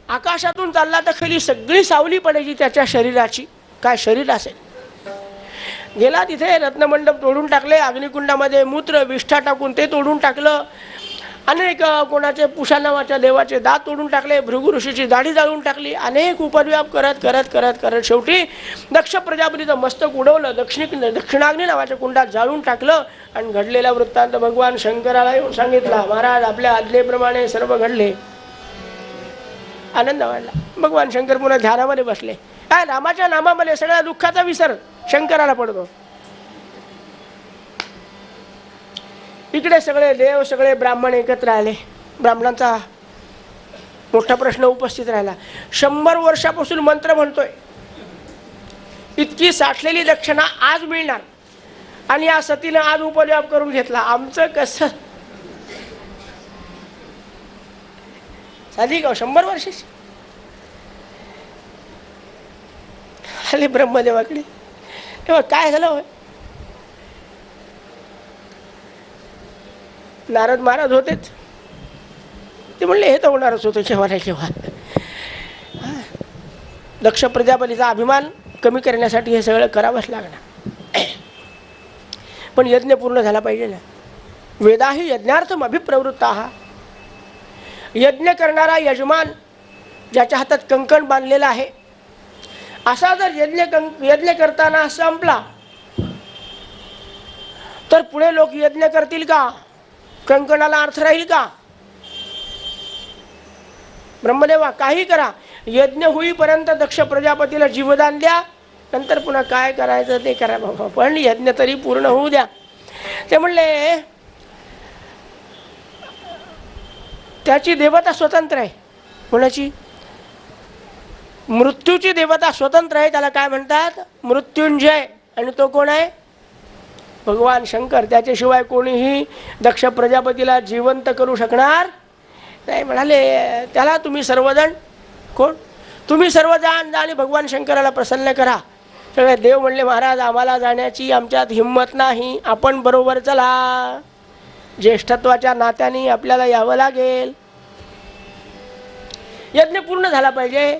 आकाशातून चालला तर खाली सगळी सावली पडायची त्याच्या शरीराची. काय शरीर असेल. गेला तिथे रत्नमंडप तोडून टाकले, अग्निकुंडामध्ये मूत्र विष्ठा टाकून ते तोडून टाकलं, अनेक कोणाचे पुषा नावाच्या देवाचे दात तोडून टाकले, भृगु ऋषीची दाढी जाळून टाकली, अनेक उपद्व्याप करत करत करत करत शेवटी दक्ष प्रजापतीचं मस्तक उडवलं, दक्षिणाग्नी नावाच्या कुंडात जाळून टाकलं. आणि घडलेला वृत्तांत भगवान शंकराला येऊन सांगितला. महाराज आपल्या आज्ञेप्रमाणे सर्व घडले. आनंद वाढला. भगवान शंकर पुन्हा ध्यानामध्ये बसले. काय रामाच्या नामामध्ये सगळ्या दुःखाचा विसर शंकराला पडतो. इकडे सगळे देव सगळे ब्राह्मण एकत्र आले. ब्राह्मणांचा मोठा प्रश्न उपस्थित राहिला. 100 वर्षापासून मंत्र म्हणतोय, इतकी साठलेली दक्षिणा आज मिळणार आणि या सतीनं आज उपद्व्याप करून घेतला, आमचं कसं साधी का 100 वर्षाची. आले ब्रह्मदेवाकडे. तेव्हा काय झालं होय. नारद महाराज होतेच. ते म्हणले हे तर होणारच होतं केव्हा नाही केव्हा. दक्ष प्रजापतीचा अभिमान कमी करण्यासाठी हे सगळं करावंच लागणार. पण यज्ञ पूर्ण झाला पाहिजे ना. वेदाही यज्ञार्थम अभिप्रवृत्ताः. यज्ञ करणारा यजमान ज्याच्या हातात कंकण बांधलेलं आहे, असा जर यज्ञ करताना संपला तर पुढे लोक यज्ञ करतील का? कंकणाला अर्थ राहील का? ब्रह्मदेवा काही करा, यज्ञ होईपर्यंत दक्ष प्रजापतीला जीवदान द्या, नंतर पुन्हा काय करायचं ते करा बाबा, पण यज्ञ तरी पूर्ण होऊ द्या. ते म्हणले त्याची देवता स्वतंत्र आहे. कोणाची? मृत्यूची देवता स्वतंत्र आहे. त्याला काय म्हणतात? मृत्युंजय. आणि तो कोण आहे? भगवान शंकर. त्याच्याशिवाय कोणीही दक्ष प्रजापतीला जिवंत करू शकणार नाही. म्हणाले त्याला तुम्ही सर्वजण कोण? तुम्ही सर्वजण जा आणि भगवान शंकराला प्रसन्न करा. सगळे देव म्हणले महाराज आम्हाला जाण्याची आमच्यात हिंमत नाही, आपण बरोबर चला. ज्येष्ठत्वाच्या नात्याने आपल्याला यावं लागेल. यज्ञ पूर्ण झाला पाहिजे.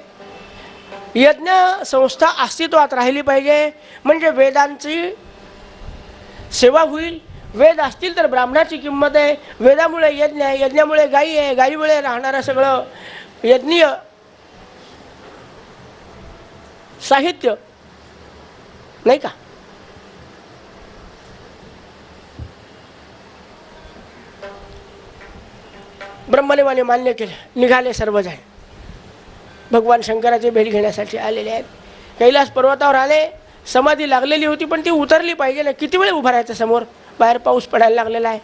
यज्ञ संस्था अस्तित्वात राहिली पाहिजे, म्हणजे वेदांची सेवा होईल. वेद असतील तर ब्राह्मणाची किंमत आहे. वेदामुळे यज्ञ आहे, यज्ञामुळे गायी आहे, गायीमुळे राहणारं सगळं यज्ञीय साहित्य नाही का. ब्रह्मदेवाने मान्य केलं. निघाले सर्वजण. भगवान शंकराची भेट घेण्यासाठी आलेले आहेत. कैलास पर्वतावर आले. समाधी लागलेली होती पण ती उतरली पाहिजे ना. किती वेळ उभा राहायचं समोर? बाहेर पाऊस पडायला लागलेला आहे.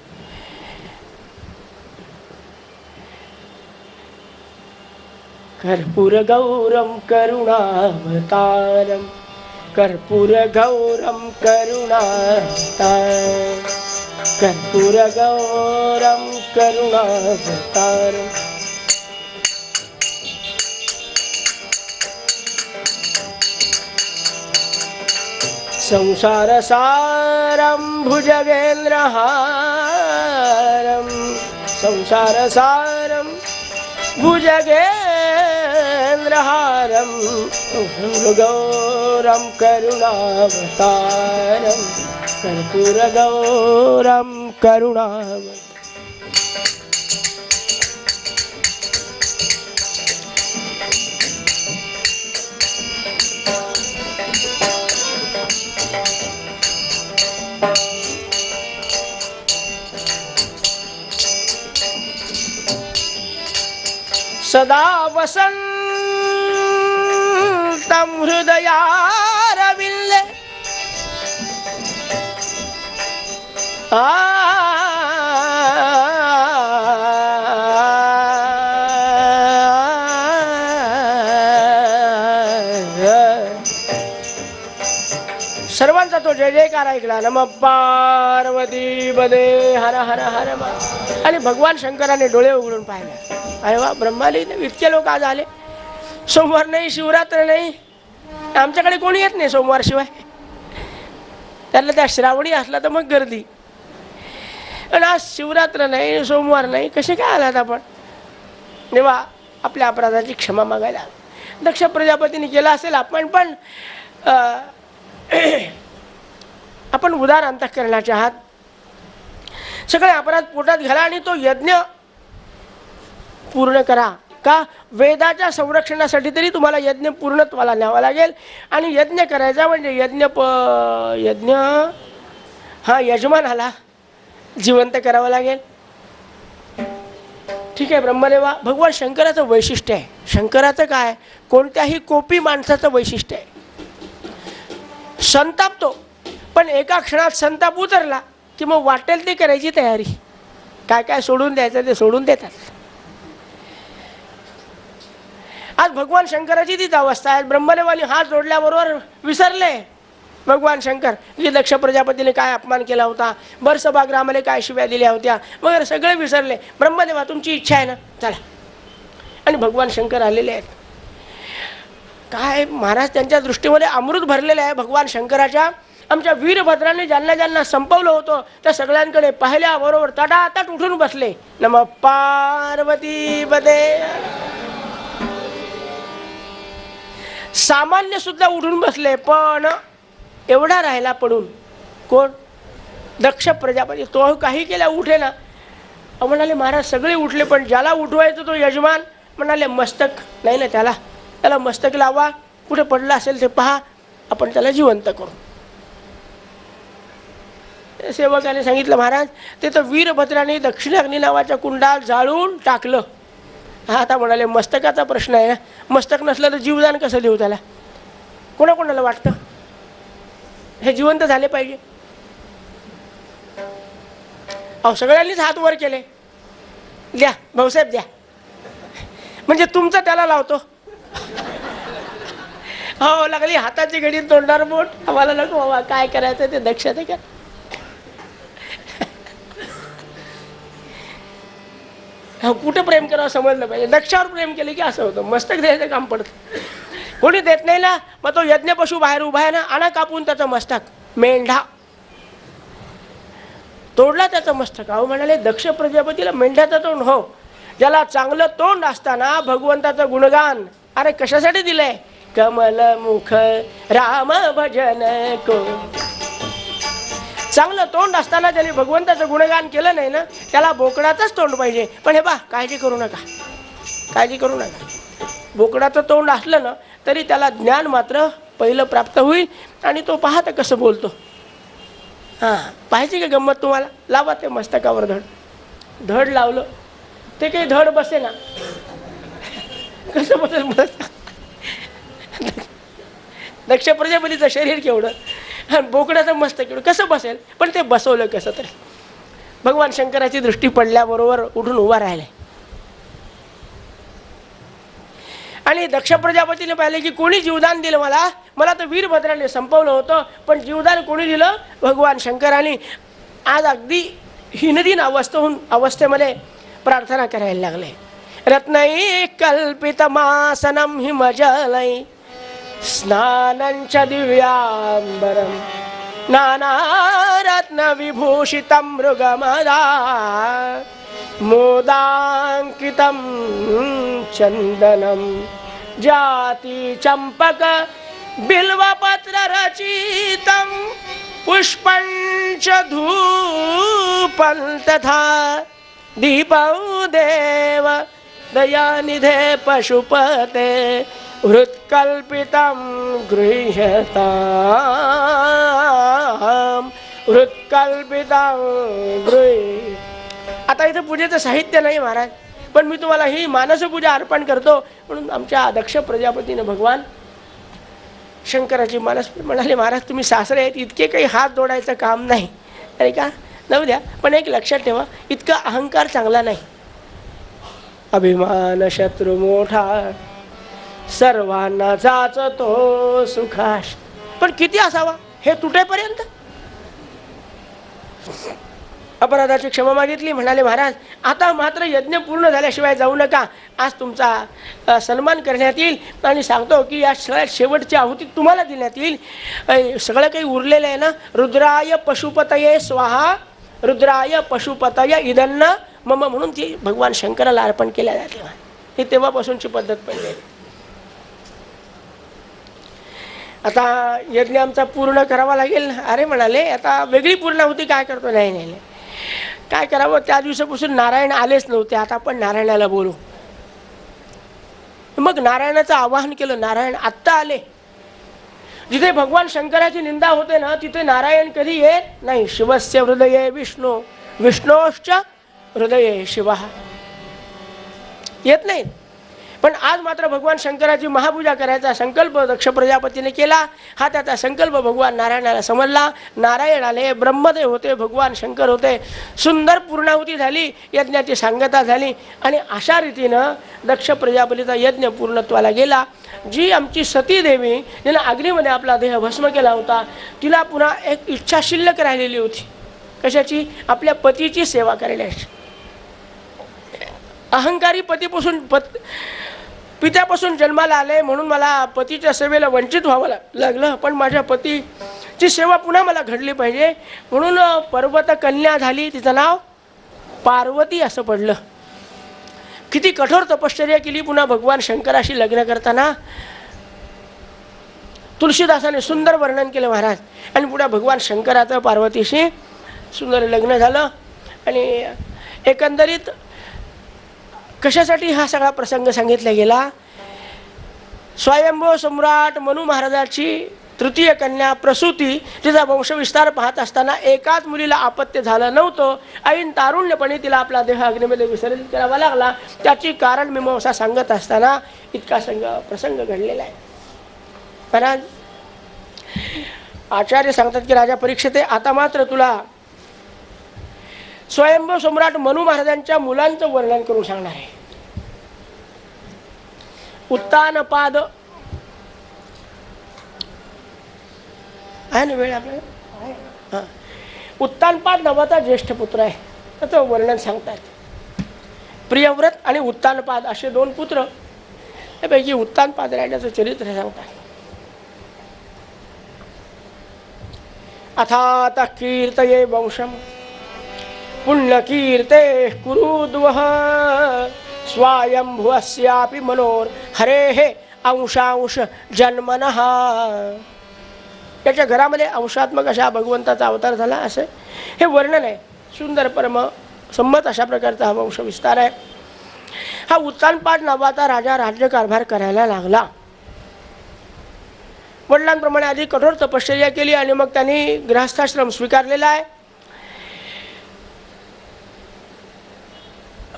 कर्पूर गौरम करुणावतारम, कर्पूर गौरम करुणावतारम, कर्पूर गौरम करुणावतारम. संसार सारम भुजगेंद्रहारम, संसार सारम भुजगेंद्रहारम, गौरम करुणावतारम, कर्पूर गौरम करुणावतारम. सदा वसंतं हृदयारविन्दे सर्वांचा तो जय जयकार ऐकला. नमः पार्वती बदे हर हर हर. आणि भगवान शंकराने डोळे उघडून पाहिले. अरे वा, ब्रह्माली इतके लोक आज आले. सोमवार नाही, शिवरात्र नाही, आमच्याकडे कोणी येत नाही सोमवार शिवाय. त्याला त्या श्रावणी असला तर मग गर्दी. पण आज शिवरात्र नाही, सोमवार नाही, कसे काय आलात आपण? देवा आपल्या अपराधाची क्षमा मागायला. दक्ष प्रजापतीने केला असेल, आपण पण आपण उदार अंतःकरणाचे आहात. सगळे अपराध पोटात घाला आणि तो यज्ञ पूर्ण करा. का? वेदाच्या संरक्षणासाठी तरी तुम्हाला यज्ञ पूर्णत्वाला न्यावा लागेल. आणि यज्ञ करायचा म्हणजे यज्ञ हा यजमानाला जिवंत करावं लागेल. ठीक आहे. ब्रह्मदेवा भगवान शंकराचं वैशिष्ट्य आहे. शंकराचं काय? कोणत्याही कोपी माणसाचं वैशिष्ट्य आहे. संतापतो, पण एका क्षणात संताप उतरला की मग वाटेल ते करायची तयारी. काय काय सोडून द्यायचं ते सोडून देतात. आज भगवान शंकराची तीच अवस्था आहे. ब्रह्मदेवाने हात जोडल्याबरोबर विसरले भगवान शंकर की दक्ष प्रजापतीने काय अपमान केला होता, बरसभाग्रामाने काय शिव्या दिल्या होत्या वगैरे सगळे विसरले. ब्रह्मदेवा तुमची इच्छा आहे ना, चला. आणि भगवान शंकर आलेले आहेत. काय महाराज, त्यांच्या दृष्टीमध्ये अमृत भरलेलं आहे भगवान शंकराच्या. आमच्या वीरभद्राने ज्यांना ज्यांना संपवलं होतं त्या सगळ्यांकडे पाहिल्याबरोबर तटातट उठून बसले. नमः पार्वती पदे. सामान्य सुद्धा उठून बसले, पण एवढा राहिला पडून. कोण? दक्ष प्रजापती. तो काही केला उठे ना. म्हणाले महाराज सगळे उठले, पण ज्याला उठवायचं तो यजमान. म्हणाले मस्तक नाही ना, त्याला मस्तक लावा, कुठे पडला असेल ते पहा, आपण त्याला जिवंत करू. सेवकाने सांगितलं महाराज ते तर वीरभद्राने दक्षिणाग्नी नावाच्या कुंडात जाळून टाकलं. हा आता म्हणाले मस्तकाचा प्रश्न आहे ना, मस्तक नसलं तर जीवदान कसं देऊ त्याला? कोणाकोणाला वाटतं हे जिवंत झाले पाहिजे? अहो सगळ्यांनीच हात वर केले. द्या भाऊसाहेब द्या, म्हणजे तुमचं त्याला लावतो. हो लागली हाताची घडी तोंडावर बोट. आम्हाला नको बाबा, काय करायचं ते दक्षता कर. कुठं प्रेम करावं समजलं पाहिजे. दक्षावर प्रेम केले की असं होतं, मस्तक द्यायचं काम पडतं. कोणी देत नाही ना, मग तो यज्ञ पशु बाहेर उभा आहे ना, आणा कापून त्याचं मस्तक. मेंढा तोडला त्याचं मस्तक. अहो म्हणाले दक्ष प्रजापतीला मेंढ्याचं तोंड. हो, ज्याला चांगलं तोंड असताना भगवंताचं गुणगान अरे कशासाठी दिलंय? कमल मुख राम भजन को. चांगलं तोंड असताना ज्याने भगवंताचं गुणगान केलं नाही ना, त्याला बोकडाचंच तोंड पाहिजे. पण हे बा काळजी करू नका, काळजी करू नका. बोकडाचं तोंड असलं ना तरी त्याला ज्ञान मात्र पहिलं प्राप्त होईल. आणि तो पाहता कसं बोलतो. हां पाहिजे का गंमत तुम्हाला? लावा ते मस्तकावर धड लावलं ते काही धड बसे ना. कसं बसेल? दक्ष प्रजापतीचं शरीर केवढं आणि बोकडाचं मस्तक केवढं, कसं बसेल? पण ते बसवलं कसं तरी. भगवान शंकराची दृष्टी पडल्याबरोबर उठून उभा राहिले. आणि दक्ष प्रजापतीने पाहिले की कोणी जीवदान दिलं मला तर वीरभद्राने संपवलं होतं, पण जीवदान कोणी दिलं? भगवान शंकराने. आज अगदी हीनदीन अवस्थेमध्ये प्रार्थना करायला लागले. रत्नै कल्पितमासनं हिमजलै स्नानंच दिव्यांबरं नानारत्न विभूषितं मृगमदा मोदांकितं चंदनं जाति चंपक बिल्वपत्र रचितं पुष्पंच धूपं तथा दीपं देव दयानिधे पशुपते हृत्कल्पितं गृह्यतां हृत्कल्पितं गृह्य. आता इथं पूजेचं साहित्य नाही महाराज, पण मी तुम्हाला ही मानसपूजा अर्पण करतो. म्हणून आमच्या दक्ष प्रजापतीने भगवान शंकराची मानस म्हणाले महाराज तुम्ही सासरे आहेत, इतके काही हात जोडायचं काम नाही. अरे का जाऊ द्या, पण एक लक्षात ठेवा, इतका अहंकार चांगला नाही. अभिमान शत्रू मोठा सर्वांना जाचतो सुखाश. पण किती असावा हे तुटेपर्यंत. अपराधाची क्षमा मागितली. म्हणाले महाराज आता मात्र यज्ञ पूर्ण झाल्याशिवाय जाऊ नका. आज तुमचा सन्मान करण्यात येईल आणि सांगतो की या सगळ्यात शेवटची आहुती तुम्हाला देण्यात येईल. सगळं काही उरलेलं आहे ना. रुद्राय पशुपतये स्वाहा रुद्राय पशुपतय इदन्न मम म्हणून ती भगवान शंकराला अर्पण केल्या जाते. ही तेव्हापासूनची पद्धत पडली. आता यज्ञ आमचा पूर्ण करावा लागेल. अरे म्हणाले आता वेगळी पूर्णाहुती काय करतो. नाही नाही नाही, काय करावं. त्या दिवसापासून नारायण आलेच नव्हते. आता आपण नारायणाला बोलू. मग नारायणाचं आवाहन केलं. नारायण आत्ता आले. जिथे भगवान शंकराची निंदा होते ना, तिथे नारायण कधी येत नाही. शिवस्य हृदये विष्णू विष्णोश्च हृदये शिवा येत नाही. पण आज मात्र भगवान शंकराची महापूजा करायचा संकल्प दक्ष प्रजापतीने केला. हा त्याचा संकल्प भगवान नारायणाला समजला. नारायण आले, ब्रह्मदेव होते, भगवान शंकर होते. सुंदर पूर्णाहुती झाली, यज्ञाची सांगता झाली आणि अशा रीतीनं दक्ष प्रजापतीचा यज्ञ पूर्णत्वाला गेला. जी आमची सती देवी जिने अग्नीमध्ये आपला देह भस्म केला होता, तिला पुन्हा एक इच्छा शिल्लक राहिलेली होती. कशाची? आपल्या पतीची सेवा करण्याची. अहंकारी पित्यापासून जन्माला आले म्हणून मला पतीच्या सेवेला वंचित व्हावं लागलं. पण माझ्या पतीची सेवा पुन्हा मला घडली पाहिजे म्हणून पर्वत कन्या झाली. तिचं नाव पार्वती असं पडलं. किती कठोर तपश्चर्या केली पुन्हा भगवान शंकराशी लग्न करताना. तुलसीदासाने सुंदर वर्णन केलं महाराज. आणि पुढे भगवान शंकराचं पार्वतीशी सुंदर लग्न झालं. आणि एकंदरीत कशासाठी हा सगळा प्रसंग सांगितला गेला? स्वयंभू सम्राट मनू महाराजाची तृतीय कन्या प्रसूती, तिचा वंशविस्तार पाहत असताना एकाच मुलीला अपत्य झालं नव्हतं. ऐन तारुण्यपणे तिला आपला देह अग्नीमध्ये विसर्जित करावा लागला. त्याची कारण मीमांसा सांगत असताना इतका प्रसंग घडलेला आहे. महाराज आचार्य सांगतात की राजा परीक्षिते, आता मात्र तुला स्वयंभू सम्राट मनू महाराजांच्या मुलांचं वर्णन करून सांगणार आहे. उत्तानपाद आहे ना वेळ आपल्याला? उत्तानपाद नावाचा ज्येष्ठ पुत्र आहे, त्याचं वर्णन सांगतात. प्रियव्रत आणि उत्तानपाद असे दोन पुत्र. त्यापैकी उत्तानपाद राजाचं चरित्र सांगतात. अथात कीर्तये वंशम पुण्यकीर्ते कुरुद्वः स्वायंभुवस्यापि मनोर हरेः अंशांश जन्मनः. त्याच्या घरामध्ये अंशात्मक अशा भगवंताचा अवतार झाला असं हे वर्णन आहे. सुंदर परम संमत अशा प्रकारचा हा वंश विस्तार आहे. हा उत्तानपाद नावाचा राजा राज्यकारभार करायला लागला. वडिलांप्रमाणे आधी कठोर तपश्चर्या केली आणि मग त्यांनी गृहस्थाश्रम स्वीकारलेला आहे.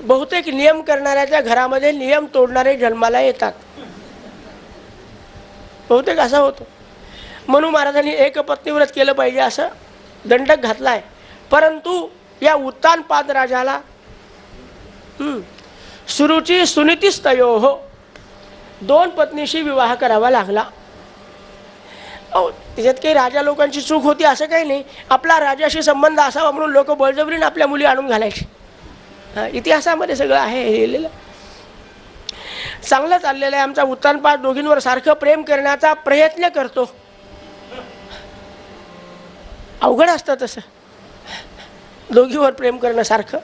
बहुतेक नियम करणाऱ्याच्या घरामध्ये नियम तोडणारे जन्माला येतात. बहुतेक असं होतं. मनू महाराजांनी एक पत्नीव्रत केलं पाहिजे असं दंडक घातला आहे. परंतु या उत्तानपाद राजाला सुरुची सुनीतीस्तयोः दोन पत्नीशी विवाह करावा लागला. त्याच्यात काही राजा लोकांची चूक होती असं काही नाही. आपला राजाशी संबंध असावा म्हणून लोक बळजबरीने आपल्या मुली आणून घालायचे. इतिहासामध्ये सगळं आहे लिहिलेलं. चांगलं चाललेलं आहे. आमचा उत्तानपाद दोघींवर सारखं प्रेम करण्याचा प्रयत्न करतो. अवघड असतं तसं दोघीवर प्रेम करणं सारखं.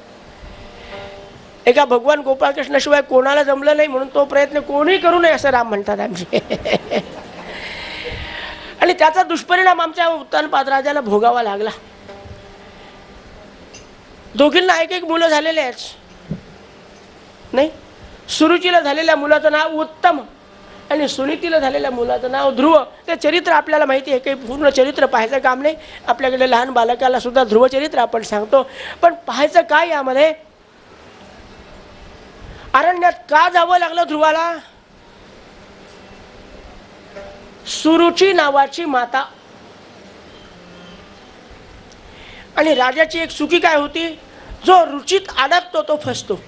एका भगवान गोपाळकृष्णाशिवाय कोणाला जमलं नाही म्हणून तो प्रयत्न कोणी करू नये असं राम म्हणतात आमचे. आणि त्याचा दुष्परिणाम आमच्या उत्तानपाद राजाला भोगावा लागला. दोघींना एक एक मुलं झालेले आहेत नाही. सुरुचीला झालेल्या मुलाचं नाव उत्तम आणि सुनीतीला झालेल्या मुलाचं नाव ध्रुव. ते चरित्र आपल्याला माहिती आहे. काही पूर्ण चरित्र पाहायचं काम नाही. आपल्याकडे लहान बालकाला सुद्धा ध्रुव चरित्र आपण सांगतो. पण पाहायचं काय यामध्ये? अरण्यात का जावं लागलं ध्रुवाला? सुरुची नावाची माता आणि राजाची एक चुकी काय होती? जो रुचीत अडकतो तो फसतो.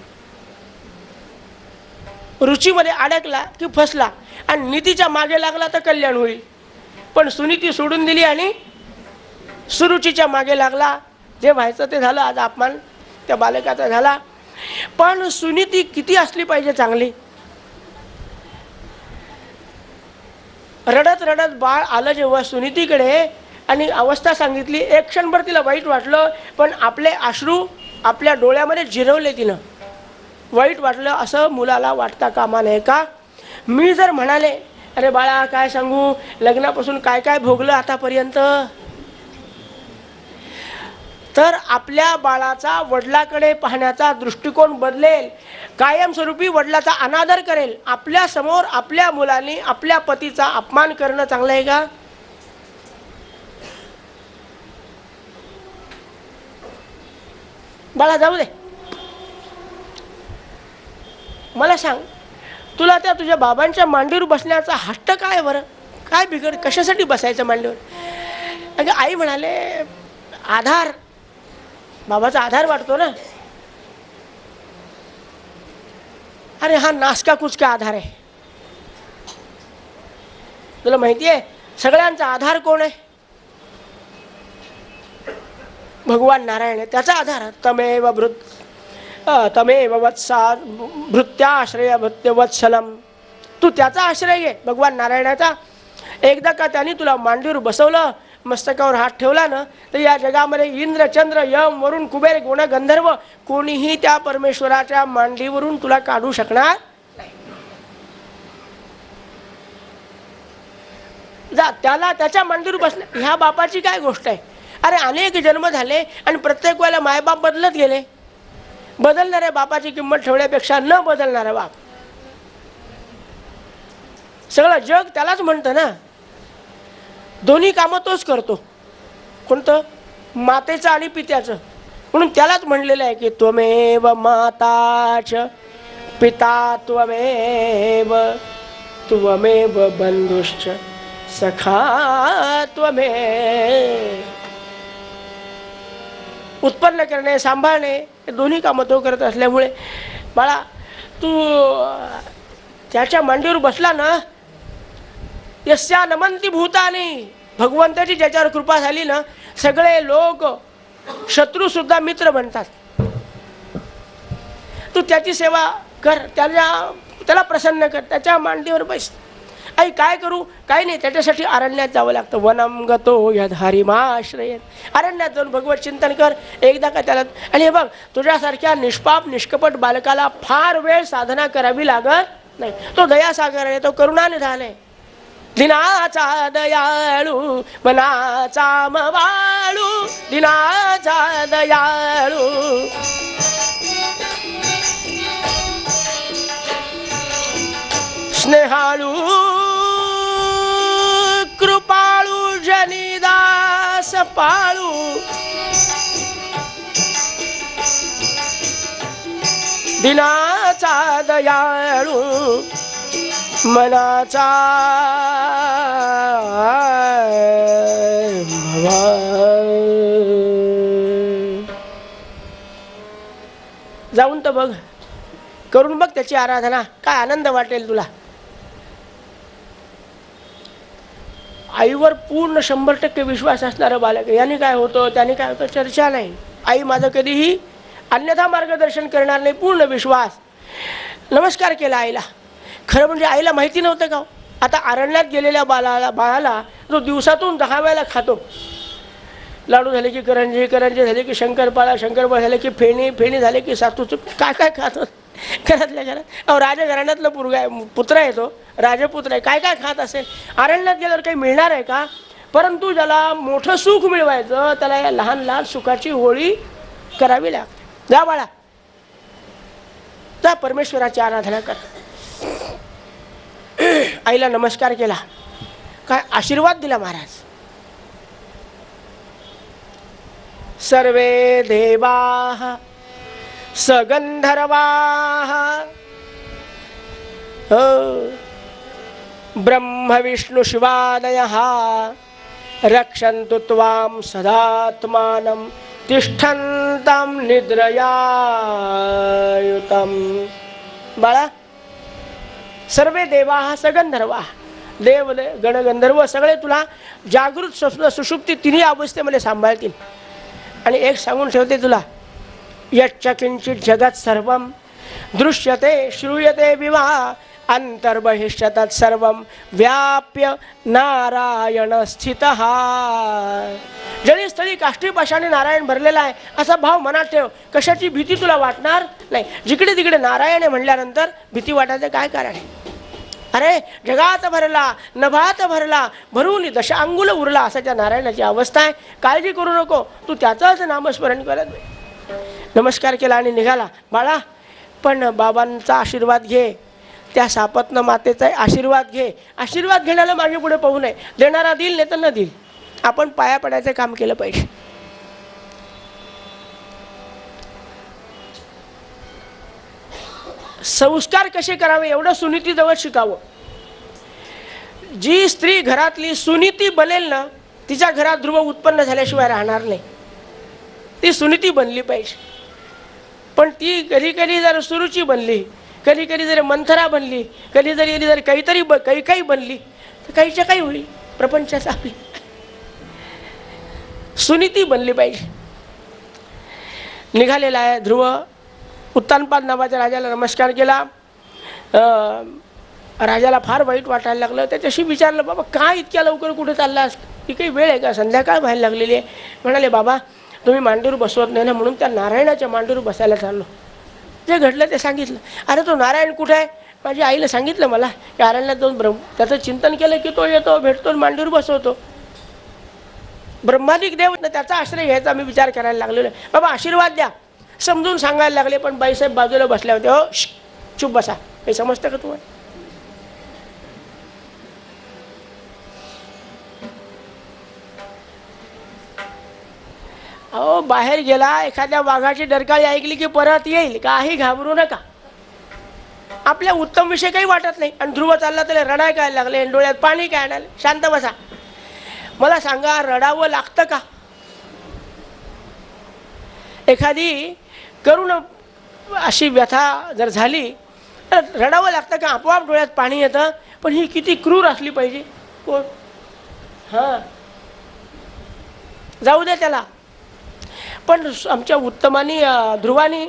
रुचीमध्ये अडकला की फसला आणि नीतीच्या मागे लागला तर कल्याण होईल. पण सुनीती सोडून दिली आणि सुरुचीच्या मागे लागला. जे व्हायचं ते झालं. आज अपमान त्या बालकाचा झाला. पण सुनीती किती असली पाहिजे चांगली? रडत रडत बाळ आलं जेव्हा सुनीतीकडे आणि अवस्था सांगितली, एक क्षणभर तिला वाईट वाटलं. पण आपले अश्रू आपल्या डोळ्यामध्ये जिरवले तिनं. वाईट वाटलं असं मुलाला वाटता कामा नये का? मी जर म्हणाले अरे बाळा काय सांगू, लग्नापासून काय काय भोगलं आतापर्यंत, तर आपल्या बाळाचा वडिलाकडे पाहण्याचा दृष्टिकोन बदलेल, कायमस्वरूपी वडिलाचा अनादर करेल. आपल्या समोर आपल्या मुलाने आपल्या पतीचा अपमान करणं चांगलं आहे का? बाळा जाऊ दे, मला सांग, तुला त्या तुझ्या बाबांच्या मांडीवर बसण्याचा हट्ट काय बरं? काय बिघड, कशासाठी बसायचं मांडीवर? अगं आई म्हणाले आधार, बाबाचा आधार वाटतो ना. अरे हा नासका कुचका आधार आहे. तुला माहिती आहे सगळ्यांचा आधार कोण आहे? भगवान नारायण आहे, त्याचा आधार. तमेव वत्सा भृत्याश्रय भृत्यवत्सलम. तू त्याचा आश्रय घे, भगवान नारायणाचा. एकदा का त्यांनी तुला मांडीवर बसवलं, मस्तकावर हात ठेवला ना, तर या जगामध्ये इंद्र चंद्र यम वरुण कुबेर गुण गंधर्व कोणीही त्या परमेश्वराच्या मांडीवरून तुला काढू शकणार नाही. जा, त्याला त्याच्या मांडीवर बसणं ह्या बापाची काय गोष्ट आहे? अरे अनेक जन्म झाले आणि प्रत्येक वेळेला मायबाप बदलत गेले. बदलणाऱ्या बापाची किंमत ठेवण्यापेक्षा न बदलणारा बाप, सगळं जग त्यालाच म्हणतं ना. दोन्ही कामं तोच करतो. कोणतं? मातेचं आणि पित्याचं. म्हणून त्यालाच म्हणलेलं आहे की त्वमेव माताच पिता त्वमेव त्वमेव बंधुश्च सखा त्वमेव. उत्पन्न करणे, सांभाळणे हे दोन्ही कामं तो करत असल्यामुळे बाळा तू त्याच्या मांडीवर बसला ना, यस्या नमंती भूतानी, भगवंताची ज्याच्यावर कृपा झाली ना, सगळे लोक शत्रू सुद्धा मित्र बनतात. तू त्याची सेवा कर, त्याला प्रसन्न कर, त्याच्या मांडीवर बस. आई काय करू? काही नाही, त्याच्यासाठी अरण्यात जावं लागतं. वनम गतो यद्हरिमाश्रयेत. अरण्यात जाऊन भगवत चिंतन कर. एकदा का त्याला, आणि हे बघ, तुझ्यासारख्या निष्पाप निष्कपट बालकाला फार वेळ साधना करावी लागत नाही. तो दयासागर आहे, तो करुणानिधान आहे. दिनाचा दयाळू मनाचा मवाळू, दिनाचा दयाळू स्नेहाळू कृपाळू जनिदास पाळू. दिनाचा दयाळू मनाचा जाऊन तर बघ, करून बघ त्याची आराधना, काय आनंद वाटेल तुला. आईवर पूर्ण 100% विश्वास असणारं बालक, याने काय होतं त्याने काय होतं चर्चा नाही. आई माझं कधीही अन्यथा मार्गदर्शन करणार नाही, पूर्ण विश्वास. नमस्कार केला आईला. खरं म्हणजे आईला माहिती नव्हतं का? आता अरण्यात गेलेल्या बाळाला जो दिवसातून 10 वेळेला खातो, लाडू झाले की करंजी, करंजी झाले की शंकरपाळा, शंकरपाळा झाले की फेणी, फेणी झाले की सातूचं, काय काय खातो घरातल्या घरात. अहो राजघराण्यातलं पुरगा आहे, पुत्र आहे, तो राजपुत्र आहे, काय काय खात असेल. अरण्यात गेल्यावर काही मिळणार आहे का? परंतु ज्याला मोठं सुख मिळवायचं त्याला या लहान लहान सुखाची होळी करावी लागते. जा बाळा, जा परमेश्वराची आराधना कर. आईला नमस्कार केला, काय आशीर्वाद दिला महाराज. सर्वे देवाः सगंधर्वाः ब्रह्म विष्णु शिवादयः रक्षन्तु त्वां सदात्मानं तिष्ठन्तं निद्रयायुतं. बाळा, सर्वे देवाः सगंधर्वाः, देव गणगंधर्व सगळे तुला जागृत स्वप्न सुषुप्ती तिन्ही अवस्थेमध्ये सांभाळतील. आणि एक सांगून ठेवते तुला, यच्च किंचित जगत सर्वं दृश्यते श्रूयते विवा अंतर्बहिष्य तत्सर्वं व्याप्य नारायण स्थितः. जळी स्थळी काष्टी पाशाने नारायण भरलेला आहे असा भाव मनात ठेव. कशाची भीती तुला वाटणार नाही. जिकडे तिकडे नारायण आहे म्हणल्यानंतर भीती वाटायचं काय कारण आहे. अरे जगात भरला नभात भरला भरून दशा अंगुल उरला असा त्या नारायणाची अवस्था आहे. काळजी करू नको, तू त्याचंच नामस्मरण करत. नमस्कार केला आणि निघाला. बाळा पण बाबांचा आशीर्वाद घे, त्या सापत्न मातेचा आशीर्वाद घे. आशीर्वाद घेण्याला मागे पुढे पाहू नये. देणारा देईल नाही तर न देईल, आपण पाया पडायचं काम केलं पाहिजे. संस्कार कसे करावे एवढं सुनीतीजवळ शिकावं. जी स्त्री घरातली सुनीती बनेल ना तिच्या घरात ध्रुव उत्पन्न झाल्याशिवाय राहणार नाही. ती सुनीती बनली पाहिजे. पण ती कधी कधी जर सुरुची बनली, कधी कधी जर मंथरा बनली, कधी जर काहीतरी काही बनली तर काहीच्या काही होईल प्रपंचाचा. आपली सुनीती बनली पाहिजे. निघालेला आहे ध्रुव. उत्तानपाद नावाच्या राजाला नमस्कार केला. राजाला फार वाईट वाटायला लागलं. त्याच्याशी विचारलं, बाबा काय इतक्या लवकर कुठे चाललास, ही काही वेळ आहे का, संध्याकाळ व्हायला लागलेली आहे. म्हणाले, बाबा तुम्ही मांडीवर बसवत नाही ना म्हणून त्या नारायणाच्या मांडीवर बसायला चाललो. जे घडलं ते सांगितलं. अरे तो नारायण कुठे आहे. माझी आईला सांगितलं मला की अरण्यात जाऊन त्याचं चिंतन केलं की तो येतो, भेटतो, मांडीवर बसवतो. ब्रह्मादिक देव त्याचा आश्रय घ्यायचा मी विचार करायला लागलेलो. बाबा आशीर्वाद द्या समजून सांगायला लागले. पण बाईसाहेब बाजूला बसल्या होते. हो चुप बसा, काही समजतं का तुम्हाला. अहो बाहेर गेला, एखाद्या वाघाची डरकाळी ऐकली की परत येईल, काही घाबरू नका. आपल्या उत्तम विषय काही वाटत नाही. आणि ध्रुव चालला तर रडाय काय लागले, डोळ्यात पाणी काय आलं. शांत बसा. मला सांगा रडावं लागतं का. एखादी करुण अशी व्यथा जर झाली तर रडावं लागतं का. आपोआप डोळ्यात पाणी येतं. पण ही किती क्रूर असली पाहिजे. कोण हां जाऊ दे त्याला. पण आमच्या उत्तमानी ध्रुवानी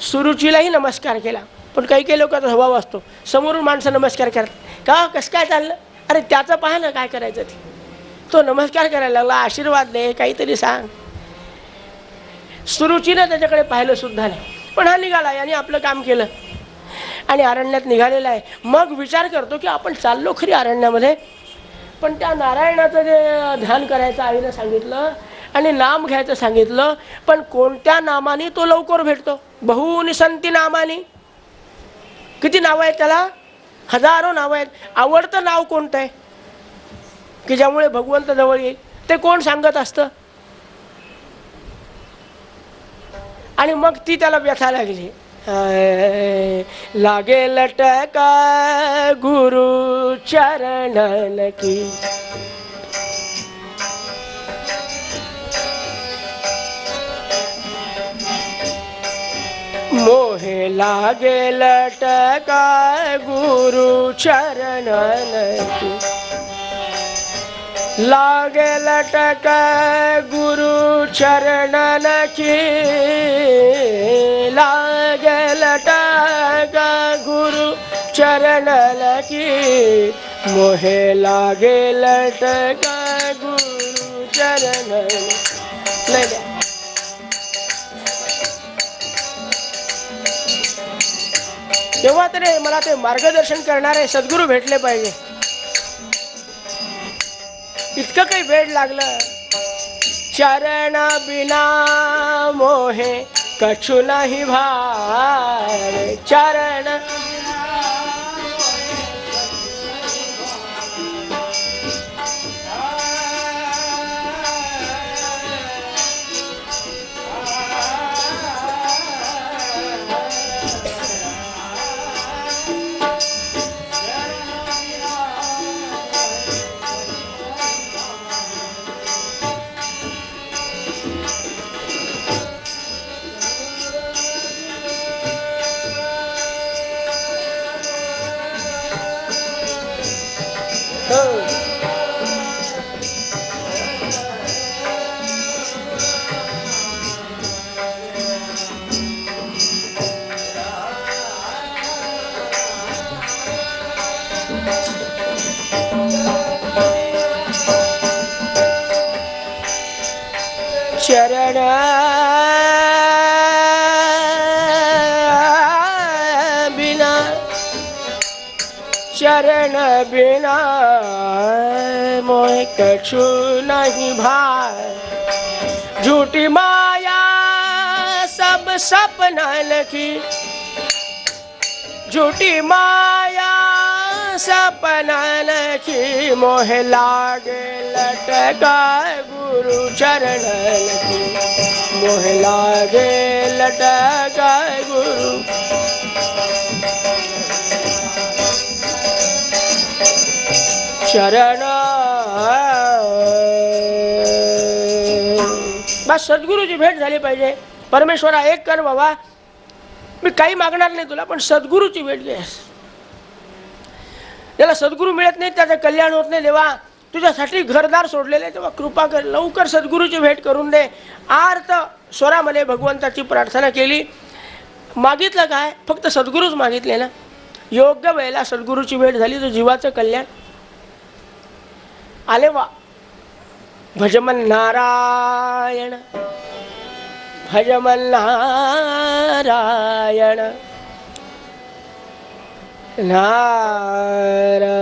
सुरुचीलाही नमस्कार केला. पण काही काही लोकांचा स्वभाव असतो, समोरून माणसं नमस्कार करतात का कसं काय चाललं. अरे त्याचं पाहा ना काय करायचं ते. तो नमस्कार करायला लागला, आशीर्वाद दे, काहीतरी सांग. सुरुचीनं त्याच्याकडे पाहिलं सुद्धा नाही. पण हा निघाला, याने आपलं काम केलं आणि अरण्यात निघालेला आहे. मग विचार करतो की आपण चाललो खरी अरण्यामध्ये, पण त्या नारायणाचं जे ध्यान करायचं आईनं सांगितलं आणि नाम घ्यायचं सांगितलं. पण कोणत्या नामाने तो लवकर भेटतो. बहुनी संती नामाने. किती नावं आहेत त्याला, हजारो नावं आहेत. आवडतं नाव कोणतं आहे की ज्यामुळे भगवंत जवळ येईल, ते कोण सांगत असतं. आणि मग ती त्याला व्यथा लागली. लागे लटका गुरु चरणन की, मोहे लागे लटका गुरु चरणन की, लागे लटका गुरु चरणन की, लागे लटका गुरु चरणन की, मोहे लागे लटका गुरु चरणन. नाही द्या. तेव्हा तरी मला ते मार्गदर्शन करणारे सद्गुरू भेटले पाहिजे. इतकं काही वेळ लागलं. चरण बिना मोहे कछु नाही भार. चरण बिना चरण बिना मोह कछु नहीं भाई। झूठी माया सब सपनन की, झूठी माया सपनन की। मोह लागे लटका गुरु चरणन की, मोह लागे लटका गुरु चरण। बस सद्गुरूची भेट झाली पाहिजे. परमेश्वरा एक कर बाबा, मी काही मागणार नाही तुला, पण सद्गुरूची भेट घ्यास. ज्याला सद्गुरू मिळत नाही त्याचं कल्याण होत नाही. देवा तुझ्यासाठी घरदार सोडलेले, तेव्हा कृपा कर, लवकर सद्गुरूची भेट करून दे. आर्त स्वरामध्ये भगवंताची प्रार्थना केली. मागितलं काय? फक्त सद्गुरूच मागितले ना. योग्य वेळेला सद्गुरूची भेट झाली तर जीवाचं कल्याण. आले वा. भजमन नारायण, भजमन नारायण नारायण.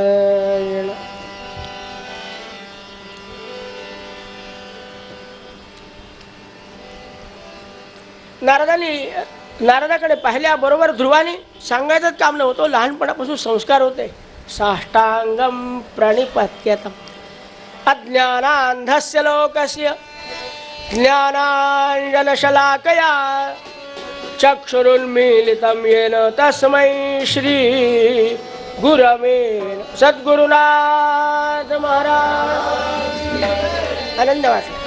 नारदाकडे पाहिल्याबरोबर ध्रुवाने सांगायचंच काम नव्हतं. लहानपणापासून संस्कार होते. साष्टांगम प्रणिपत्यतम अज्ञानांधस्य लोकस्य ज्ञानांजनशलाकया चक्षुरुन्मीलितं येन तस्मै श्री गुरवे सद्गुरुनाथ महाराज. आनंद वाटला.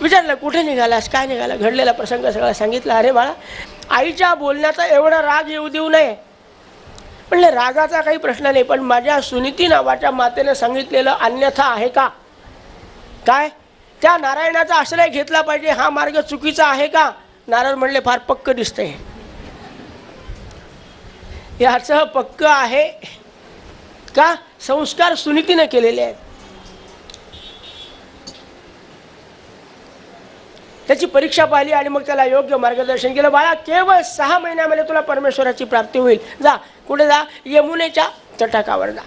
विचारलं कुठे निघालास, काय निघाला, घडलेला प्रसंग सगळा सांगितला. अरे बाळा, आईच्या बोलण्याचा एवढा राग येऊ देऊ नये. म्हणले रागाचा काही प्रश्न नाही, पण माझ्या सुनीती नावाच्या मातेने सांगितलेलं अन्यथा आहे का? काय त्या नारायणाचा आश्रय घेतला पाहिजे, हा मार्ग चुकीचा आहे का? नारद म्हणले फार पक्क दिसतंय. याचं पक्क आहे का? संस्कार सुनीतीने केलेले आहेत. त्याची परीक्षा पाहिली आणि मग त्याला योग्य मार्गदर्शन केलं. बाळा केवळ 6 महिन्यामध्ये तुला परमेश्वराची प्राप्ती होईल. जा. कुठे जा? यमुनेच्या तटाकावर जा.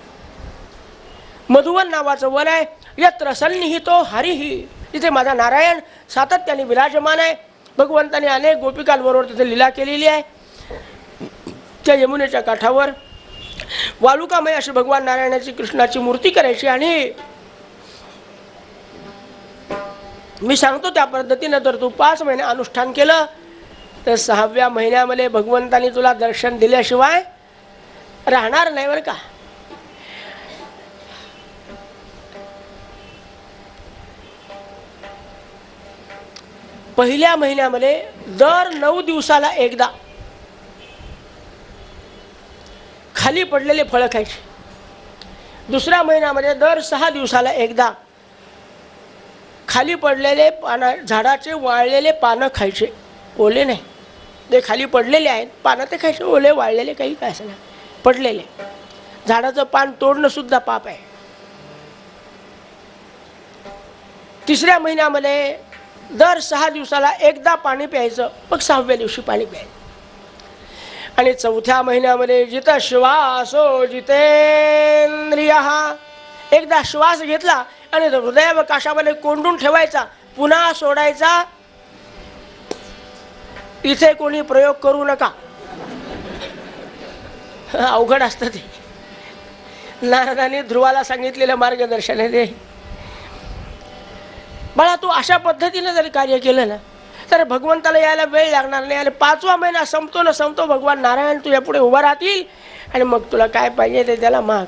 मधुवन नावाचं वन आहे. यत्र सन्निहितो हरिही, तिथे माझा नारायण सातत्याने विराजमान आहे. भगवंताने अनेक गोपिकांबरोबर तिथे लीला केलेली आहे. त्या यमुनेच्या काठावर वालुकामय अशी भगवान नारायणाची कृष्णाची मूर्ती करायची. आणि मी सांगतो त्या पद्धतीनं जर तू 5 महिने अनुष्ठान केलं तर 6व्या महिन्यामध्ये भगवंतानी तुला दर्शन दिल्याशिवाय राहणार नाही बरं का. पहिल्या महिन्यामध्ये दर 9 दिवसाला एकदा खाली पडलेले फळं खायचे. दुसऱ्या महिन्यामध्ये दर 6 दिवसाला एकदा खाली पडलेले पानं, झाडाचे वाळलेले पानं खायचे. ओले नाही, ते खाली पडलेले आहेत पानं ते खायचे. ओले वाळलेले काही काय असं नाही, पडलेले. झाडाचं पान तोडणं सुद्धा पाप आहे. तिसऱ्या महिन्यामध्ये दर 6 दिवसाला एकदा पाणी प्यायचं, मग 6व्या दिवशी पाणी प्यायचं. आणि चौथ्या महिन्यामध्ये जित श्वासो जितेंद्रिय, एकदा श्वास घेतला आणि हृदयावकाशामध्ये कोंडून ठेवायचा, पुन्हा सोडायचा. इथे कोणी प्रयोग करू नका, अवघड असतं ते. नारदाने ध्रुवाला सांगितलेलं मार्गदर्शन आहे ते. बाळा तू अशा पद्धतीने जर कार्य केलं ना तर भगवंताला यायला वेळ लागणार नाही. आणि 5वा महिना संपतो ना संपतो भगवान नारायण तुझ्या पुढे उभा राहतील आणि मग तुला काय पाहिजे ते त्याला माग.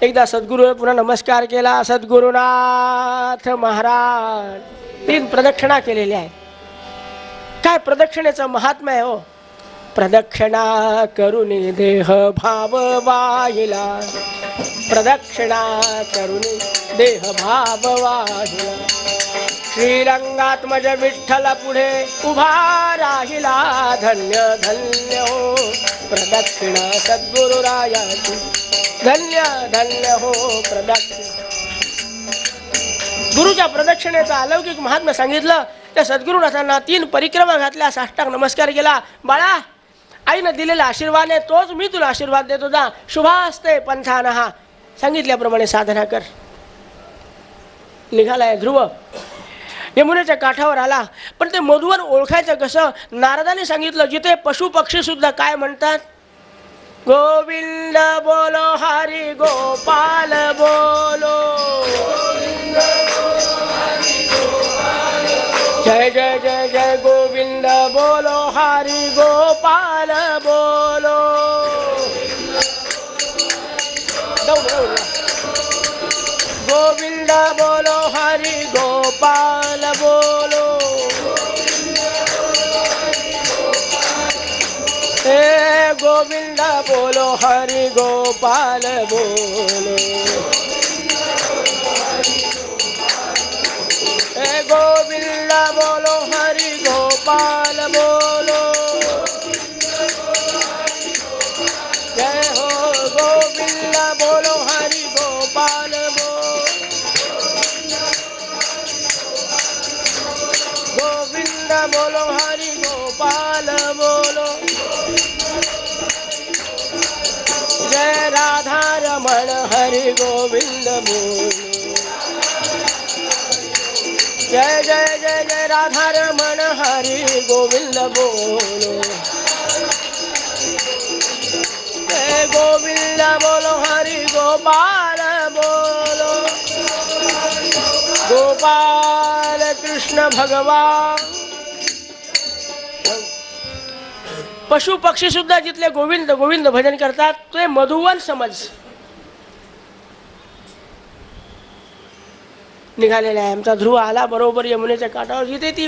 एकदा सद्गुरू पुन्हा नमस्कार केला. सद्गुरुनाथ महाराज 3 प्रदक्षिणा केलेल्या आहेत. काय प्रदक्षिणेचं महात्म्य आहे हो. प्रदक्षिणा करुणी देह भाव वाहिला, प्रदक्षिणा करुणी देह भाव वाहिला. श्रीरंगात्मज विठ्ठल पुढे उभा राहिला. धन्य धन्य हो प्रदक्षिणा सद्गुरुरायाची, धन्य धन्य हो प्रदक्षिणा. गुरुच्या प्रदक्षिणेचं अलौकिक महात्म्य सांगितलं. त्या सद्गुरुनाथांना 3 परिक्रमा घातल्या, साष्टांग नमस्कार केला. बाळा, आईनं दिलेला आशीर्वाद आहे तोच मी तुला आशीर्वाद देतो जा. शुभास्ते पंथानहा सांगितल्याप्रमाणे साधना कर. निघालाय ध्रुव, यमुनेच्या काठावर आला. पण ते मधुवर ओळखायचं कसं? नारदाने सांगितलं जिथे पशु पक्षी सुद्धा काय म्हणतात? गोविंद बोलो हरी गोपाल बोलो, जय जय जय जय गोविंद बोलो हरी गोपाल बोलो. गोविंद बोलो हरि गोपाल बोलो, हे गोविंद बोलो हरि गोपाल बोलो, हे गोविंद बोलो हरि गोपाल बोलो. जय हो गोविंद बोलो हरि गोपाल बोलो, गोविंद बोलो हरि गोपाल बोलो. जय राधा रमण हरि गोविंद बोलो, जय जय जय जय राधा रमण हरि गोविंद बोलो. जय गोविंद बोलो हरि गोपाल बोलो, गोपाल कृष्ण भगवान. पशु पक्षी सुद्धा जिथले गोविंद गोविंद भजन करतात ते मधुवन समज. निघालेला आहे आमचा ध्रुव. आला बरोबर यमुनेच्या काठावर. जिथे ती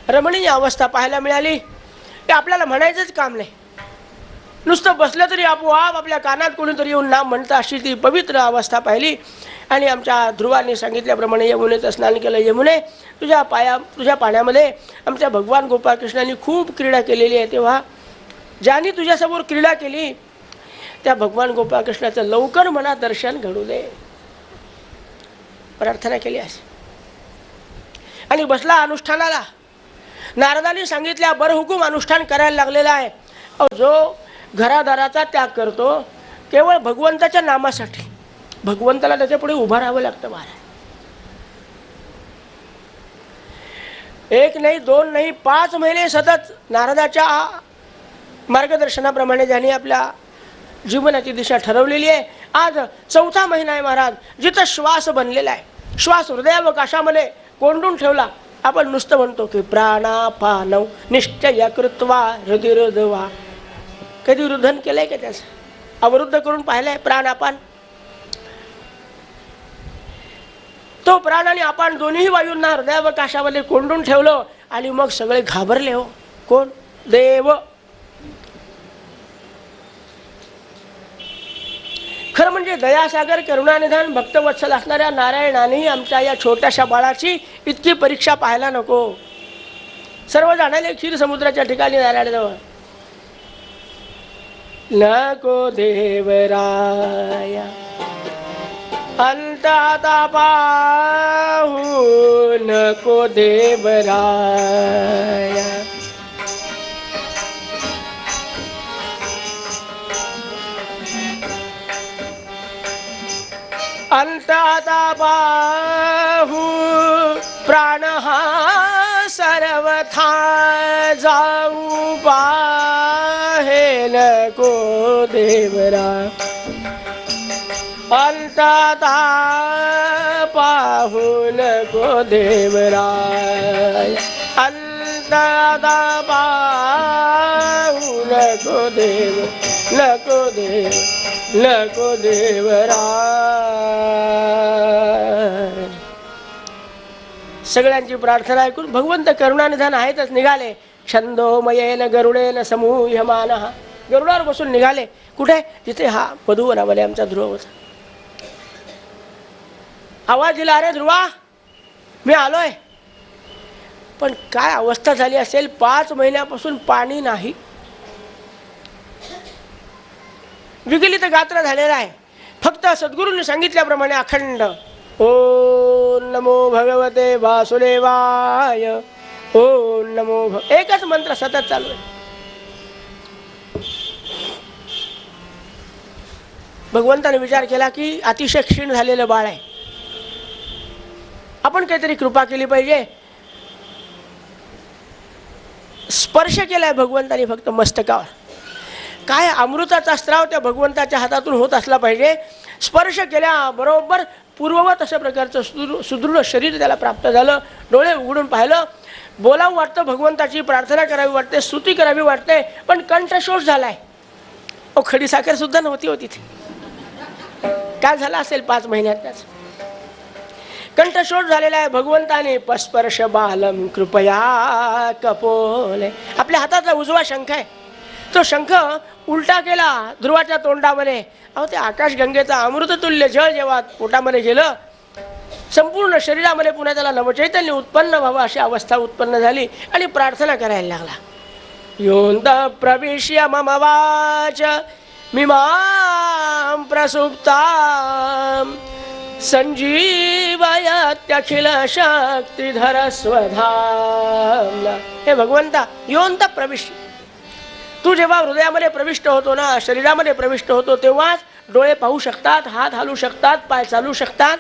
रमणीय अवस्था पाहायला मिळाली की आपल्याला म्हणायचंच काम नाही. नुसतं बसलं तरी आपोआप आपल्या कानात कोणीतरी येऊन नाम म्हणतं, अशी ती पवित्र अवस्था पाहिली. आणि आमच्या ध्रुवाने सांगितल्याप्रमाणे यमुनेचं स्नान केलं. यमुने, तुझ्या पाण्यामध्ये आमच्या भगवान गोपाळकृष्णांनी खूप क्रीडा केलेली आहे. तेव्हा ज्यांनी तुझ्यासमोर क्रीडा केली त्या भगवान गोपाळकृष्णाचं लवकर मनात दर्शन घडू दे, प्रार्थना केली असे. आणि बसला अनुष्ठानाला. नारदांनी सांगितल्या बरहुकूम अनुष्ठान करायला लागलेला आहे. जो घरादाराचा त्याग करतो केवळ भगवंताच्या नामासाठी, भगवंताला त्याच्या पुढे उभं राहावं लागतं महाराज. 1 नाही 2 नाही 5 महिने सतत नारदाच्या मार्गदर्शनाप्रमाणे ज्यांनी आपल्या जीवनाची दिशा ठरवलेली आहे. आज 4था महिना आहे महाराज. जिथं श्वास बनलेला आहे, श्वास हृदयावकाशामध्ये कोंडून ठेवला. आपण नुसतं म्हणतो की प्राणापानव निश्चय कृत्वा हृदयवा. कधी रुद्धन केलंय का? त्याचं अवरुद्ध करून पाहिलंय प्राणापान. तो प्राण आणि आपण दोन्ही वायूंना हृदयावकाशामध्ये कोंडून ठेवलं आणि मग सगळे घाबरले. हो, कोण? देव. खरं म्हणजे दयासागर करुणानिधान भक्तवत्सल असणाऱ्या नारायणाने आमच्या या छोट्याशा बाळाची इतकी परीक्षा पाहायला नको. सर्व जाणाले क्षीर समुद्राच्या ठिकाणी नारायणजवळ. नको देवराया अंत आता पाहू, नको देवराया. अंत आता पाहू, प्राण हा सर्वथा जाऊ पाहे, नको देवरा. अंत आता पाहू, नको देवराय. अंत आता पाहू, नको देव, नको देव, नको देवराय. सगळ्यांची प्रार्थना ऐकून भगवंत करुणानिधान आहेतच. निघाले. छंदोमयेन गरुडेन समूह्यमानः. गरुडावर बसून निघाले. कुठे? जिथे हा मधुवनामध्ये आमचा ध्रुव होता. आवाज दिला, अरे ध्रुवा मी आलोय. पण काय अवस्था झाली असेल, 5 महिन्यापासून पाणी नाही. विगलित गात्र झालेला आहे. फक्त सद्गुरूंनी सांगितल्याप्रमाणे अखंड ओम नमो भगवते वासुदेवाय, ओम नमो एकच मंत्र सतत चालू आहे. भगवंताने विचार केला की अतिशय क्षीण झालेलं बाळ आहे, आपण काहीतरी कृपा केली पाहिजे. स्पर्श केलाय भगवंताने फक्त मस्तकावर. काय अमृताचा स्त्राव त्या भगवंताच्या हातातून होत असला पाहिजे. स्पर्श केल्याबरोबर पूर्ववत अशा प्रकारचं सुदृढ शरीर त्याला प्राप्त झालं. डोळे उघडून पाहिलं, बोलावं वाटतं, भगवंताची प्रार्थना करावी वाटते, स्तुती करावी वाटते, पण कंठशोष झालाय. खडी साखर सुद्धा नव्हती होती. काय झालं असेल 5 महिन्यात त्याच कंठशोष झालेला आहे. भगवंताने पस्पर्श बालम कृपया कपोले, आपल्या हातातला उजवा शंख आहे, तो शंख उलटा केला ध्रुवाच्या तोंडामध्ये. अहो ते आकाशगंगेचा अमृततुल्य जळ जेव्हा पोटामध्ये गेलं, संपूर्ण शरीरामध्ये पुन्हा त्याला नवचैतन्य उत्पन्न व्हावं अशी अवस्था उत्पन्न झाली आणि प्रार्थना करायला लागला. योंत प्रविश्य मम वाच मिमां प्रसुप्तां संजीवयत्यखिल शक्तिधर स्वधाम्ना. हे भगवंता, योंत प्रविश्य, तू जेव्हा हृदयामध्ये प्रविष्ट होतो ना, शरीरामध्ये प्रविष्ट होतो, तेव्हाच डोळे पाहू शकतात, हात हालू शकतात, पाय चालू शकतात.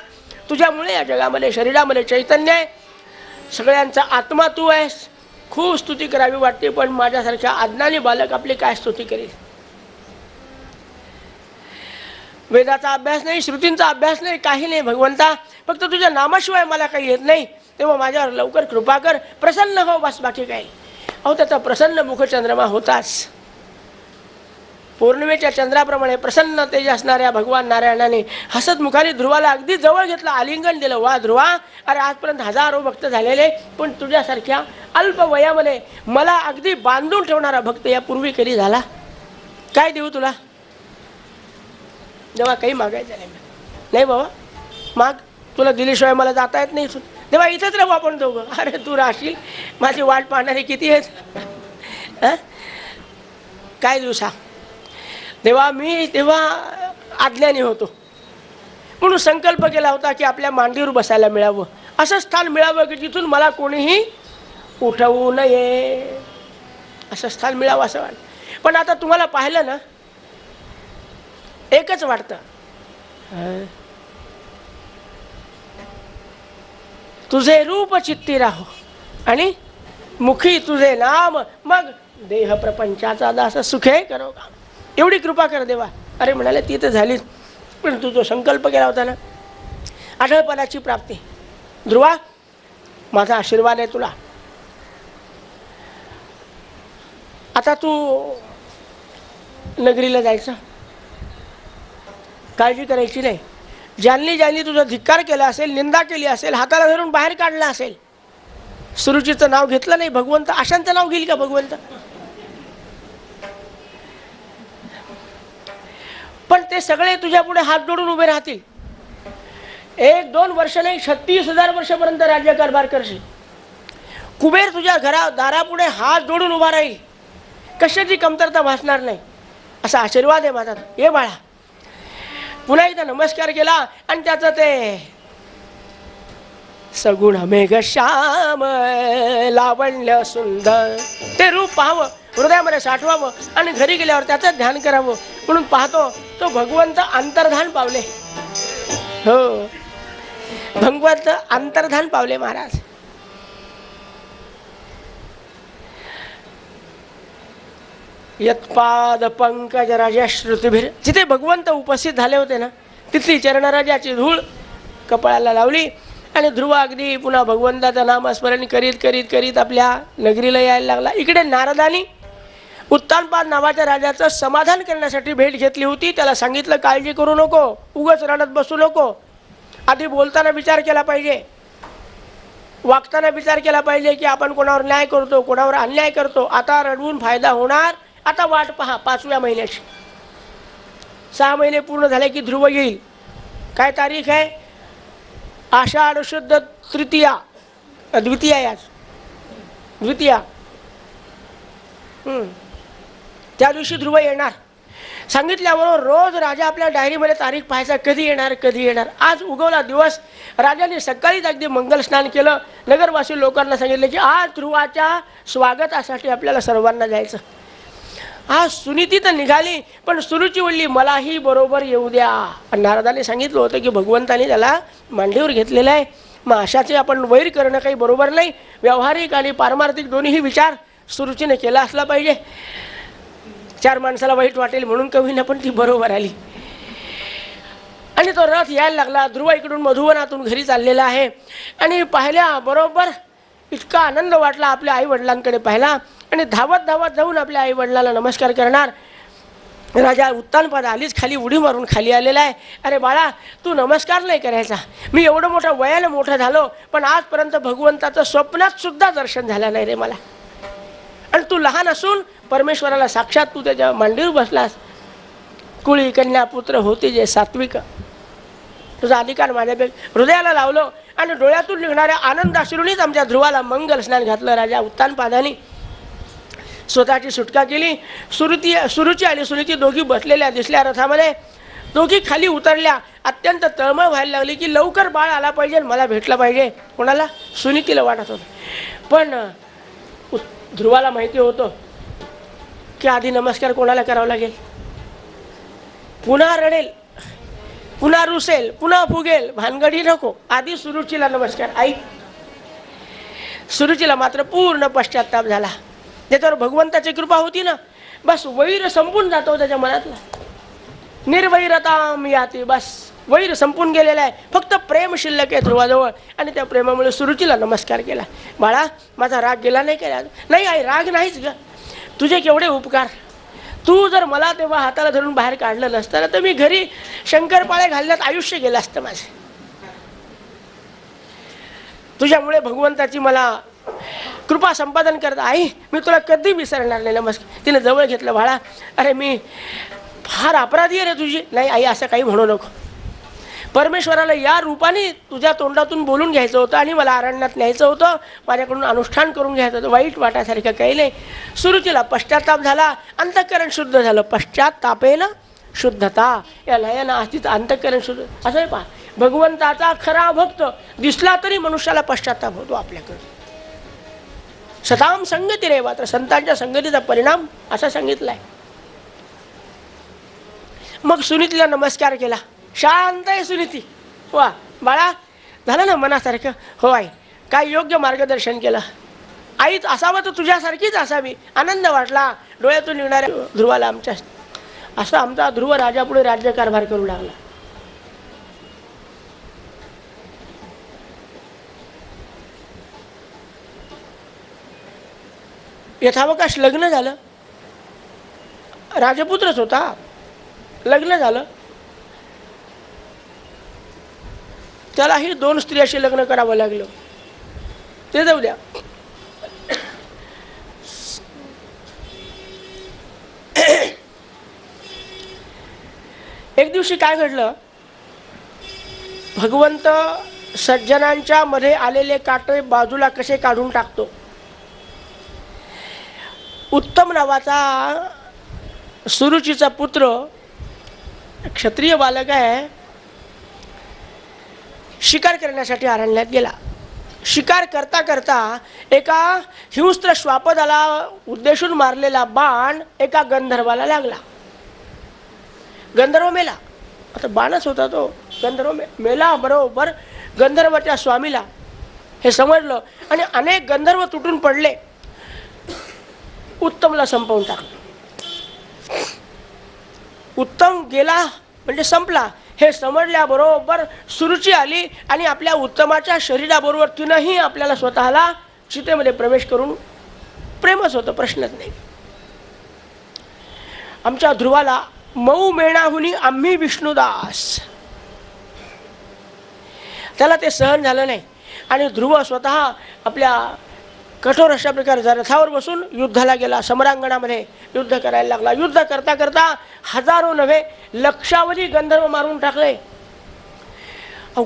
तुझ्यामुळे या जगामध्ये शरीरामध्ये चैतन्य आहे, सगळ्यांचा आत्मा तू आहेस. खूप स्तुती करावी वाटते, पण माझ्यासारख्या अज्ञानी बालक आपली काय स्तुती करेल. वेदाचा अभ्यास नाही, श्रुतींचा अभ्यास नाही, काही नाही भगवंता, फक्त तुझ्या नामाशिवाय मला काही येत नाही, तेव्हा माझ्यावर लवकर कृपा कर, प्रसन्न हो, बस बाकी काय. अहो त्याचा प्रसन्न मुखचंद्रमा होताच. पौर्णिमेच्या चंद्राप्रमाणे प्रसन्न तेज असणाऱ्या भगवान नारायणाने हसत मुखाने ध्रुवाला अगदी जवळ घेतलं, आलिंगन दिलं. वा ध्रुवा, अरे आजपर्यंत हजारो भक्त झालेले, पण तुझ्यासारख्या अल्प वयामध्ये मला अगदी बांधून ठेवणारा भक्त यापूर्वी कधी झाला. काय देऊ तुला, जेव्हा काही मागायचं नाही बाबा, माग, तुला दिल्याशिवाय मला जाता येत नाही. तेव्हा इथंच राहू आपण दोघं. अरे तू राहशील, माझी वाट पाहणारे किती आहेत. काय देऊ सांग. मी तेव्हा अज्ञानी होतो, म्हणून संकल्प केला होता की आपल्या मांडीवर बसायला मिळावं, असं स्थान मिळावं की जिथून मला कोणीही उठवू नये, असं स्थान मिळावं असं वाटतं. पण आता तुम्हाला पाहिलं ना, एकच वाटतं, तुझे रूप चित्ती राहो आणि मुखी तुझे नाम, मग देह प्रपंचाचा दास सुखे करो काम. एवढी कृपा कर देवा. अरे म्हणाले ती तर झालीच, पण तू जो संकल्प केला होता ना, आढळपणाची प्राप्ती, ध्रुवा माझा आशीर्वाद आहे तुला. आता तू नगरीला जायचं, काळजी करायची नाही. ज्यांनी तुझा धिक्कार केला असेल, निंदा केली असेल, हाताला धरून बाहेर काढला असेल, सुरुचीचं नाव घेतलं नाही भगवंत, अशांचं नाव घेईल का भगवंत. पण ते सगळे तुझ्या पुढे हात जोडून उभे राहतील. 1-2 वर्ष नाही, 36,000 वर्षापर्यंत राज्यकारभार करशील. कुबेर तुझ्या दारापुढे हात जोडून उभा राहील, कशाची कमतरता भासणार नाही, असा आशीर्वाद आहे माझा. ये बाळा. पुन्हा एकदा नमस्कार केला आणि त्याचं ते सगुण मेघ श्याम लावण्य सुंदर ते रूप पाहावं, हृदयामध्ये साठवावं आणि घरी गेल्यावर त्याचं ध्यान करावं. म्हणून पाहतो तो भगवंत अंतर्धान पावले. हो, भगवंत अंतर्धान पावले महाराज. यत्पाद पंकज राजा श्रुतीभीर, जिथे भगवंत उपस्थित झाले होते ना, तिथली चरणराजाची धूळ कपाळाला लावली आणि ध्रुव अगदी पुन्हा भगवंताचं नामस्मरण करीत करीत करीत आपल्या नगरीला यायला लागला. इकडे नारदानी उत्तानपाद नावाच्या राजाचं समाधान करण्यासाठी भेट घेतली होती. त्याला सांगितलं काळजी करू नको, उगाच रडत बसू नको, आधी बोलताना विचार केला पाहिजे, वागताना विचार केला पाहिजे की आपण कोणावर न्याय करतो, कोणावर अन्याय करतो. आता रडवून फायदा होणार, आता वाट पहा 5व्या महिन्याची. 6 महिने पूर्ण झाले की ध्रुव येईल. काय तारीख आहे, आषाढ शुद्ध तृतीया, द्वितीया, द्वितीया. त्या दिवशी ध्रुव येणार. सांगितल्याबरोबर रोज राजा आपल्या डायरीमध्ये तारीख पाहायचा, कधी येणार कधी येणार. आज उगवला दिवस. राजाने सकाळीच अगदी मंगल स्नान केलं. नगरवासी लोकांना सांगितलं की आज ध्रुवाच्या स्वागतासाठी आपल्याला सर्वांना जायचं. आज सुनीती तर निघाली, पण सुरुची वडली मलाही बरोबर येऊ द्या. आणि नारदाने सांगितलं होतं की भगवंताने त्याला मांडीवर घेतलेलं आहे. मग अशाचे आपण वैर करणं काही बरोबर नाही. व्यावहारिक आणि पारमार्थिक दोन्हीही विचार सुरुचीने केला असला पाहिजे. चार माणसाला वाईट वाटेल म्हणून कवी ना, पण ती बरोबर आली. आणि तो रथ यायला लागला. ध्रुव इकडून मधुवनातून घरी चाललेला आहे. आणि पाहिल्या बरोबर इतका आनंद वाटला. आपल्या आई वडिलांकडे पाहिला आणि धावत धावत जाऊन आपल्या आई वडिलांना नमस्कार करणार. राजा उत्तानपाद आलीच खाली उडी मारून खाली आलेला आहे. अरे बाळा, तू नमस्कार नाही करायचा. मी एवढं मोठं वयानं मोठं झालो, पण आजपर्यंत भगवंताचं स्वप्नात सुद्धा दर्शन झालं नाही रे मला. आणि तू लहान असून परमेश्वराला साक्षात तू त्याच्या मांडीवर बसलास. कुळी कन्या पुत्र होते जे सात्विक. तुझा अधिकार माझ्यापेक्षा हृदयाला लावलो आणि डोळ्यातून निघणाऱ्या आनंदाश्रूंनीच आमच्या ध्रुवाला मंगल स्नान घातलं. राजा उत्तानपादानी स्वतःची सुटका केली. सुरुची आणि सुनीती दोघी बसलेल्या दिसल्या रथामध्ये. दोघी खाली उतरल्या. अत्यंत तळमळ व्हायला लागली की लवकर बाळ आला पाहिजे, मला भेटलं पाहिजे. कोणाला? सुनीतीला वाटत होतं. पण ध्रुवाला माहिती होतं की आधी नमस्कार कोणाला करावा लागेल. पुन्हा रडेल, पुन्हा रुसेल, पुन्हा फुगेल, भानगडी नको. आधी सुरुचीला नमस्कार. आई सुरुचीला मात्र पूर्ण पश्चाताप झाला. त्याच्यावर भगवंताची कृपा होती ना, बस वैर संपून जातो त्याच्या मनातला. निर्वैरताम याती, बस वैर संपून गेलेला आहे. फक्त प्रेम शिल्लक आहे ध्रुवाजवळ. आणि त्या प्रेमामुळे सुरुचीला नमस्कार केला. बाळा, माझा राग गेला नाही का? नाही आई, राग नाहीच ग. तुझे केवढे उपकार. तू जर मला तेव्हा हाताला धरून बाहेर काढलं नसतं तर मी घरी शंकरपाळे घालण्यात आयुष्य गेलं असतं माझं. तुझ्यामुळे भगवंताची मला कृपा संपादन करत. आई, मी तुला कधी विसरणार नाही. नमस्कार. तिने जवळ घेतलं. बाळा, अरे मी फार अपराधी आहे रे तुझी. नाही आई, असं काही म्हणू नको. परमेश्वराला या रूपाने तुझ्या तोंडातून बोलून घ्यायचं होतं आणि मला अरण्यात न्यायचं होतं. माझ्याकडून अनुष्ठान करून घ्यायचं होतं. वाईट वाटासारखं काही नाही. सुरुचीला पश्चाताप झाला. अंतःकरण शुद्ध झालं. पश्चातापेन शुद्धता. या लयानं अस्तित्व अंतःकरण शुद्ध. असं आहे पहा, भगवंताचा खरा भक्त दिसला तरी मनुष्याला पश्चाताप होतो आपल्याकडे. सताम संगती रे, मात्र संतांच्या संगतीचा परिणाम असा सांगितलाय. मग सुनीतीला नमस्कार केला. शांत आहे सुनीती. वा बाळा, झालं ना मनासारखं? हो आई. काय योग्य मार्गदर्शन केलं. आईच असावं तर तुझ्यासारखीच असावी. आनंद वाटला डोळ्यातून निघणाऱ्या ध्रुवाला आमच्या. असं आमचा ध्रुव राजा पुढे राज्यकारभार करू लागला. यथावकाश लग्न झालं. राजपुत्रच होता. लग्न झालं. त्यालाही 2 स्त्रियाशी लग्न करावं लागलं. ते जाऊ द्या. एक दिवशी काय घडलं, भगवंत सज्जनांच्या मध्ये आलेले काटे बाजूला कसे काढून टाकतो. उत्तम नावाचा सुरुचीचा पुत्र क्षत्रिय बालक आहे. शिकार करण्यासाठी अरण्यात गेला. शिकार करता करता एका हिंस्त्र श्वापदाला उद्देशून मारलेला बाण एका गंधर्वाला लागला. गंधर्व मेला. आता बाणच होता तो. गंधर्व मेला. बरोबर गंधर्वाच्या स्वामीला हे समजलं आणि अनेक गंधर्व तुटून पडले. उत्तमला संपवून टाकलं. उत्तम गेला म्हणजे संपला हे समजल्याबरोबर सुरुची आली आणि आपल्या उत्तमाच्या शरीराबरोबर तिनंही आपल्याला स्वतःला चितेमध्ये प्रवेश करून प्रेमच होतं, प्रश्नच नाही. आमच्या ध्रुवाला मऊ मेणाहुनी आम्ही विष्णुदास. त्याला ते सहन झालं नाही आणि ध्रुव स्वतः आपल्या कठोर अशा प्रकारे रथावर बसून युद्धाला गेला. समरांगणामध्ये युद्ध करायला लागला. युद्ध करता करता हजारो नव्हे लक्षावधी गंधर्व मारून टाकले.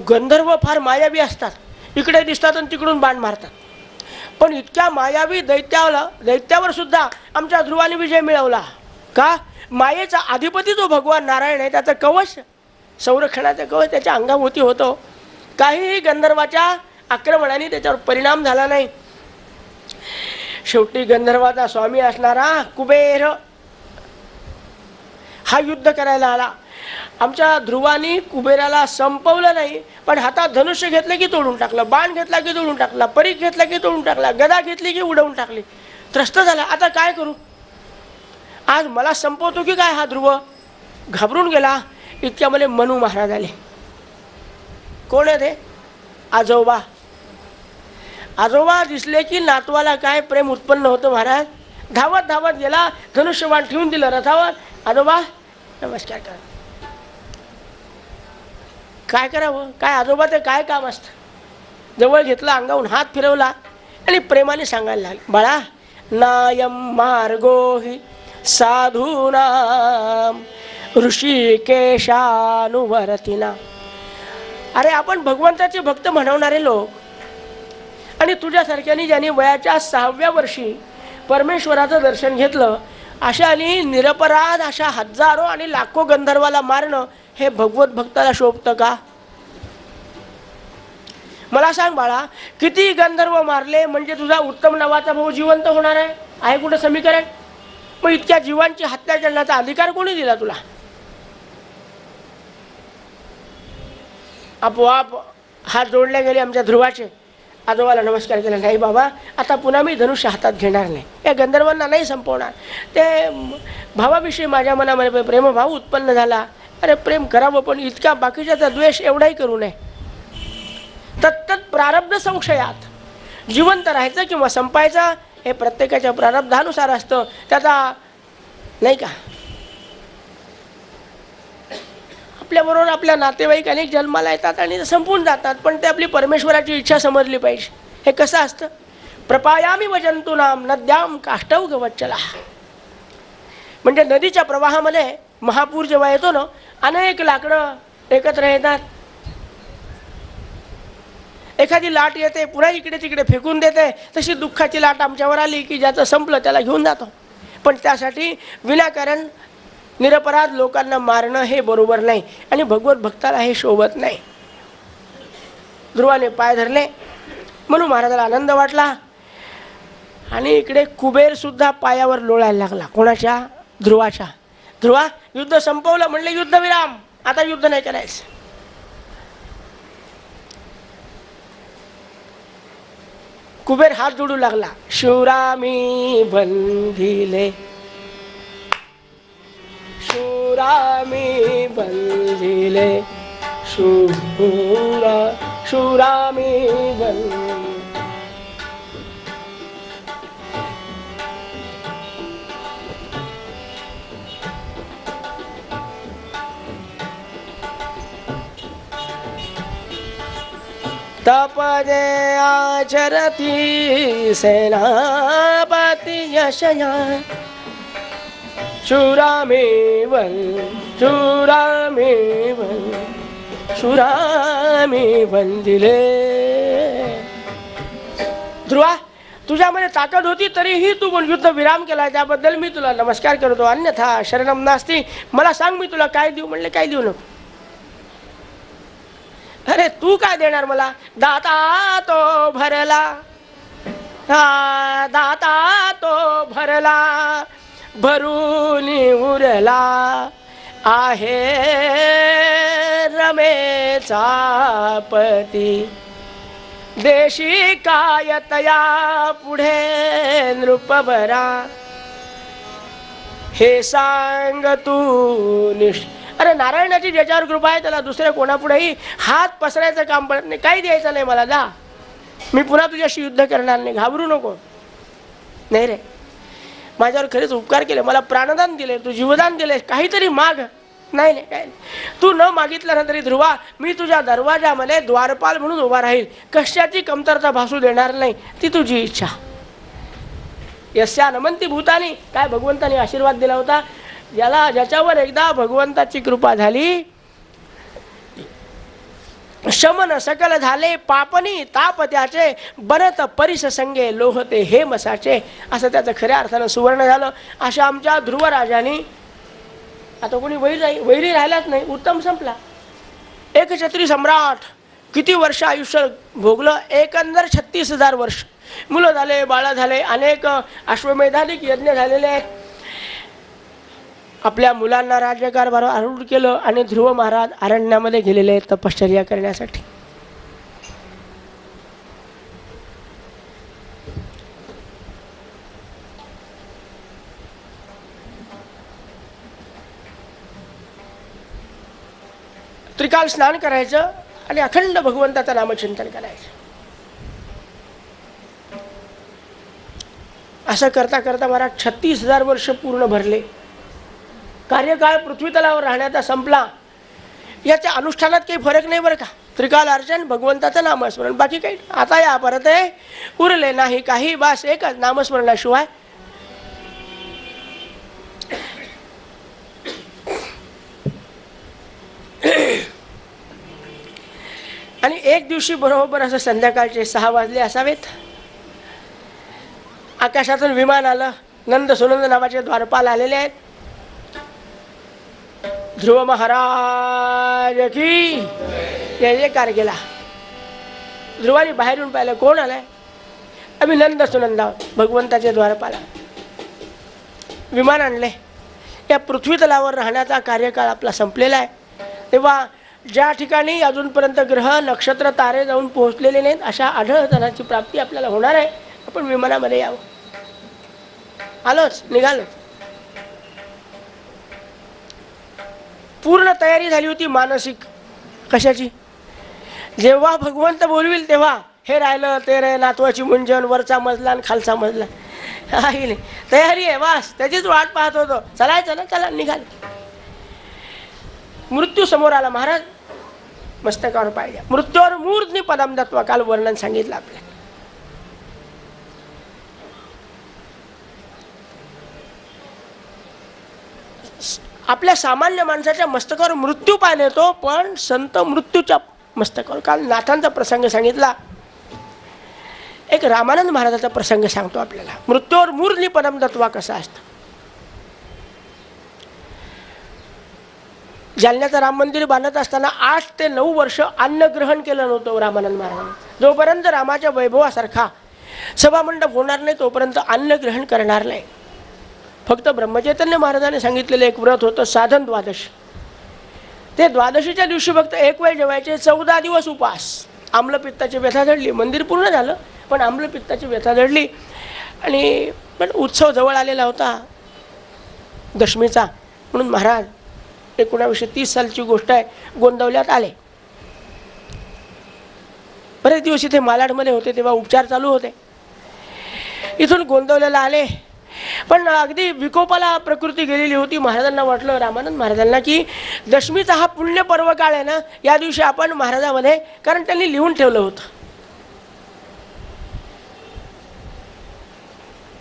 गंधर्व फार मायावी असतात. इकडे दिसतात आणि तिकडून बाण मारतात. पण इतक्या मायावी दैत्यावर सुद्धा आमच्या ध्रुवाने विजय मिळवला. का? मायेचा अधिपती जो भगवान नारायण आहे त्याचं कवच, संरक्षणाचं कवच त्याच्या अंगाभोवती होतं. काहीही गंधर्वाच्या आक्रमणाने त्याच्यावर परिणाम झाला नाही. शेवटी गंधर्वाचा स्वामी असणारा कुबेर हा युद्ध करायला आला. आमच्या ध्रुवानी कुबेराला संपवलं नाही, पण हातात धनुष्य घेतलं की तोडून टाकलं, बाण घेतला की तोडून टाकला, परीख घेतला की तोडून टाकला, गदा घेतली की उडवून टाकली. त्रस्त झाला. आता काय करू? आज मला संपवतो की काय हा ध्रुव? घाबरून गेला. इतक्यामध्ये मनू महाराज आले. कोण आहे ते? आजोबा. आजोबा दिसले की नातवाला काय प्रेम उत्पन्न होतं. महाराज धावत धावत गेला, धनुष्यबाण ठेवून दिलं रथावर. आजोबा नमस्कार करा. काय करावं? काय आजोबाचं काय काम असतं? जवळ घेतलं, अंगावून हात फिरवला आणि प्रेमाने सांगायला लागले, बाळा नायम मार्गो हि साधूनाम ऋषिकेशानुवर्तिना. अरे आपण भगवंताचे भक्त म्हणवणारे लोक, आणि तुझ्यासारख्याने ज्यांनी वयाच्या 6व्या वर्षी परमेश्वराचं दर्शन घेतलं, अशाने निरपराध अशा हजारो आणि लाखो गंधर्वाला मारणं हे भगवत भक्ताला शोभतं का? मला सांग बाळा, किती गंधर्व मारले म्हणजे तुझा उत्तम नावाचा भाऊ जिवंत होणार आहे? आहे कुठं समीकरण? मग इतक्या जीवांची हत्या करण्याचा अधिकार कोणी दिला तुला? आपोआप हात जोडले गेले आमच्या ध्रुवाचे. आजोबाला नमस्कार केला. नाही बाबा, आता पुन्हा मी धनुष्य हातात घेणार नाही, या गंधर्वांना नाही संपवणार. ते भावाविषयी माझ्या मनामध्ये प्रेमभाव उत्पन्न झाला. अरे प्रेम करावं, पण इतका बाकीच्याचा द्वेष एवढाही करू नये. तत्तत प्रारब्ध संशयात जिवंत राहायचं किंवा संपायचं हे प्रत्येकाच्या प्रारब्धानुसार असतं. त्याचा नाही का, आपल्याबरोबर आपल्या नातेवाईक अनेक जन्माला येतात आणि संपून जातात, पण ते आपली परमेश्वराची इच्छा समजली पाहिजे. हे कसं असतं? प्रपायामी वजंतूनाम नद्याम काष्टौ गवच्चला. म्हणजे नदीच्या प्रवाहामध्ये महापूर जेव्हा येतो ना, अनेक लाकडं एकत्र येतात. एखादी लाट येते, पुन्हा इकडे तिकडे फेकून देते. तशी दुःखाची लाट आमच्यावर आली की ज्याचं संपलं त्याला घेऊन जातो. पण त्यासाठी विनाकारण निरपराध लोकांना मारणं हे बरोबर नाही, आणि भगवत भक्ताला हे शोभत नाही. ध्रुवाने पाय धरले म्हणून महाराजाला आनंद वाटला, आणि इकडे कुबेर सुद्धा पायावर लोळायला लागला. कोणाच्या? ध्रुवाच्या. ध्रुवा युद्ध संपवलं, म्हणले युद्ध विराम, आता युद्ध नाही करायचं. कुबेर हात जोडू लागला. शिवरामी बंधिले, शिवरामी बंधिले, शिवरामी बंधिले. तपजे आचरती सेनापती यशया, शूरामी बल, शूरामी बल, शूरामी बंदिले. ध्रुवा, तुझ्यामध्ये ताकद होती तरीही तू पण युद्ध विराम केला, त्याबद्दल मी तुला नमस्कार करतो. अन्यथा शरणम नास्ती. मला सांग, मी तुला काय देऊ? म्हणले काय देऊ नको. अरे तू काय देणार मला? दाता तो भरला, दाता तो भरला, भरून उरला आहे रमेचा पती. देशी काय तया पुढे नृपबरा, हे सांग तू निष्ठ. अरे नारायणाची ज्याच्यावर कृपा आहे त्याला दुसऱ्या कोणापुढेही हात पसरायचं काम पडत नाही. काही द्यायचं नाही मला, जा, मी पुन्हा तुझ्याशी युद्ध करणार नाही, घाबरू नको. नाही रे, माझ्यावर खरेच उपकार केले, मला प्राणदान दिले, तू जीवदान दिले, काहीतरी माग. नाही नाही, काय नाही. तू न मागितलं ना तरी ध्रुवा, मी तुझ्या दरवाजामध्ये द्वारपाल म्हणून उभा राहील, कशाची कमतरता भासू देणार नाही. ती तुझी इच्छा. यस्या नमंती भूतानी, काय भगवंतानी आशीर्वाद दिला होता, ज्याच्यावर एकदा भगवंताची कृपा झाली, शमन सकल झाले पापनी ताप त्याचे बनत परिससंगे लोहते हे मसाचे, असं त्याचं खऱ्या अर्थानं सुवर्ण झालं. अशा आमच्या ध्रुवराजाने, आता कोणी वैरी राहिलाच नाही, उत्तम संपला. एकछत्री सम्राट किती वर्ष आयुष्य भोगलं, एकंदर 36,000 वर्ष. मुलं झाले, बाळा झाले, अनेक अश्वमेधाधिक यज्ञ झालेले आहेत. आपल्या मुलांना राज्यकारभार आरूढ केलं आणि ध्रुव महाराज अरण्यामध्ये गेलेले आहेत तपश्चर्या करण्यासाठी. त्रिकाल स्नान करायचं आणि अखंड भगवंताचं नामचिंतन करायचं. असं करता करता महाराज 36,000 वर्ष पूर्ण भरले. कार्यकाळ पृथ्वी तलावर राहण्याचा संपला. याच्या अनुष्ठानात काही फरक नाही बरं का. त्रिकाल अर्चन, भगवंताचं नामस्मरण, बाकी काही. आता या परत आहे उरले नाही काही, बास एकच नामस्मरणाशिवाय. आणि एक दिवशी बरोबर असं संध्याकाळचे 6 वाजले असावेत, आकाशातून विमान आलं. नंद सुनंद नावाचे द्वारपाल आलेले आहेत. ध्रुव महाराज की जय जयकार केला. ध्रुवानी बाहेरून पाहिलं, कोण आलाय? आम्ही नंद सुनंद भगवंताचे द्वारपाल. विमान आणले. या पृथ्वी तलावर राहण्याचा कार्यकाळ आपला संपलेला आहे. तेव्हा ज्या ठिकाणी अजूनपर्यंत ग्रह नक्षत्र तारे जाऊन पोहोचलेले नाहीत अशा आढळतनाची प्राप्ती आपल्याला होणार आहे. आपण विमानामध्ये यावं. आलोच, निघालो. पूर्ण तयारी झाली होती मानसिक. कशाची? जेव्हा भगवंत बोलविल तेव्हा हे राहिलं ते रे, नातवाची मुंजन, वरचा मजला आणि खालचा मजला. नाही तयारी आहे वास, त्याचीच वाट पाहत होतो. चलायचं ना, चला निघाले. मृत्यू समोर आला. महाराज मस्तकावर पाहिजे. मृत्यूवर मूर्धनी पदम दत्वा, काल वर्णन सांगितलं आपल्याला. आपल्या सामान्य माणसाच्या मस्तकावर मृत्यू पाहायला येतो, पण संत मृत्यूच्या मस्तकावर. काल नाथांचा प्रसंग सांगितला. एक रामानंद महाराजाचा प्रसंग सांगतो आपल्याला. मृत्यूवर मूर्धनी पदम दत्वा कसा असतं. जालन्याचं राम मंदिर बांधत असताना 8 ते 9 वर्ष अन्न ग्रहण केलं नव्हतं रामानंद महाराजांनी. जोपर्यंत रामाच्या वैभवासारखा सभामंडप होणार नाही तोपर्यंत अन्न ग्रहण करणार नाही. फक्त ब्रह्मचैतन्य महाराजांनी सांगितलेलं एक व्रत होतं, साधन द्वादश. ते द्वादशीच्या दिवशी फक्त एक वेळ जेवायचे, 14 दिवस उपास. आम्लपित्ताची व्यथा जडली. मंदिर पूर्ण झालं पण आम्लपित्ताची व्यथा जडली. आणि पण उत्सव जवळ आलेला होता दशमीचा, म्हणून महाराज 1930 सालची गोष्ट आहे, गोंदवल्यात आले. बरेच दिवस इथे मालाडमध्ये होते तेव्हा उपचार चालू होते. इथून गोंदवल्याला आले, पण अगदी विकोपाला प्रकृती गेलेली होती. महाराजांना वाटलं, रामानंद महाराजांना, की दशमीचा हा पुण्य पर्व काळ आहे ना, या दिवशी आपण महाराजामध्ये, कारण त्यांनी लिहून ठेवलं होतं,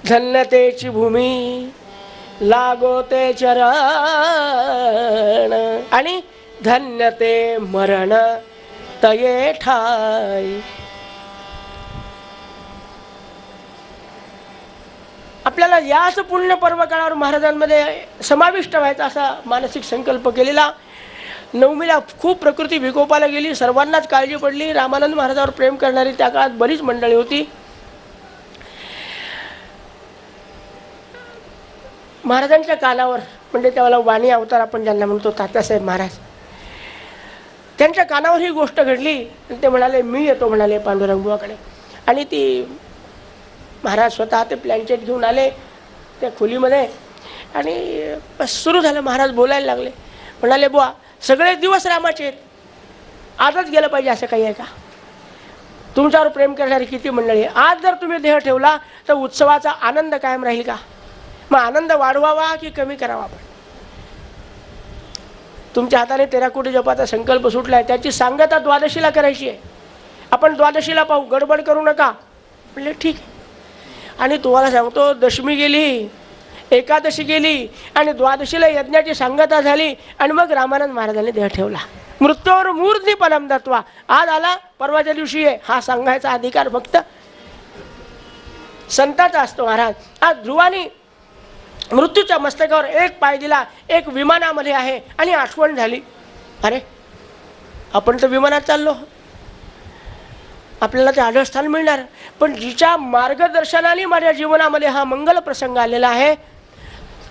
धन्यतेची भूमी लागो ते चरण आणि धन्यते मरण तये ठाई. आपल्याला याच पुण्य पर्व काळावर महाराजांमध्ये समाविष्ट व्हायचा असा मानसिक संकल्प केलेला. नवमीला खूप प्रकृती विकोपाला गेली. सर्वांनाच काळजी पडली. रामानंद महाराजांवर प्रेम करणारी त्या काळात बरीच मंडळी होती. महाराजांच्या कानावर, म्हणजे त्याला वाणी अवतार आपण ज्यांना म्हणतो, तात्यासाहेब महाराज, त्यांच्या कानावर ही गोष्ट घडली. ते म्हणाले, मी येतो म्हणाले पांडुरंग बुवाकडे. आणि ती महाराज स्वतः ते प्लॅनचेट घेऊन आले त्या खोलीमध्ये आणि बस सुरू झालं. महाराज बोलायला लागले. म्हणाले, बुवा सगळे दिवस रामाचे आहेत, आजच गेलं पाहिजे असं काही आहे का? तुमच्यावर प्रेम करणारी किती मंडळी आहे. आज जर तुम्ही देह ठेवला तर उत्सवाचा आनंद कायम राहील का? मग आनंद वाढवावा की कमी करावा? आपण तुमच्या हाताने 13 कोटी जपाचा संकल्प सुटला आहे, त्याची सांगता द्वादशीला करायची आहे. आपण द्वादशीला पाहू, गडबड करू नका. म्हणले ठीक आहे. आणि तुम्हाला सांगतो, दशमी गेली, एकादशी गेली आणि द्वादशीला यज्ञाची सांगता झाली आणि मग रामानंद महाराजांनी देह ठेवला. मृत्यूवर मूर्धी पलम दत्वा. आज आला परवाच्या दिवशी आहे, हा सांगायचा अधिकार फक्त संताचा असतो. महाराज आज ध्रुवानी मृत्यूच्या मस्तकावर एक पाय दिला, एक विमानामध्ये आहे आणि आठवण झाली, अरे आपण तर विमानात चाललो, आपल्याला ते आढळस्थान मिळणार. पण जिच्या मार्गदर्शनाने माझ्या जीवनामध्ये हा मंगल प्रसंग आलेला आहे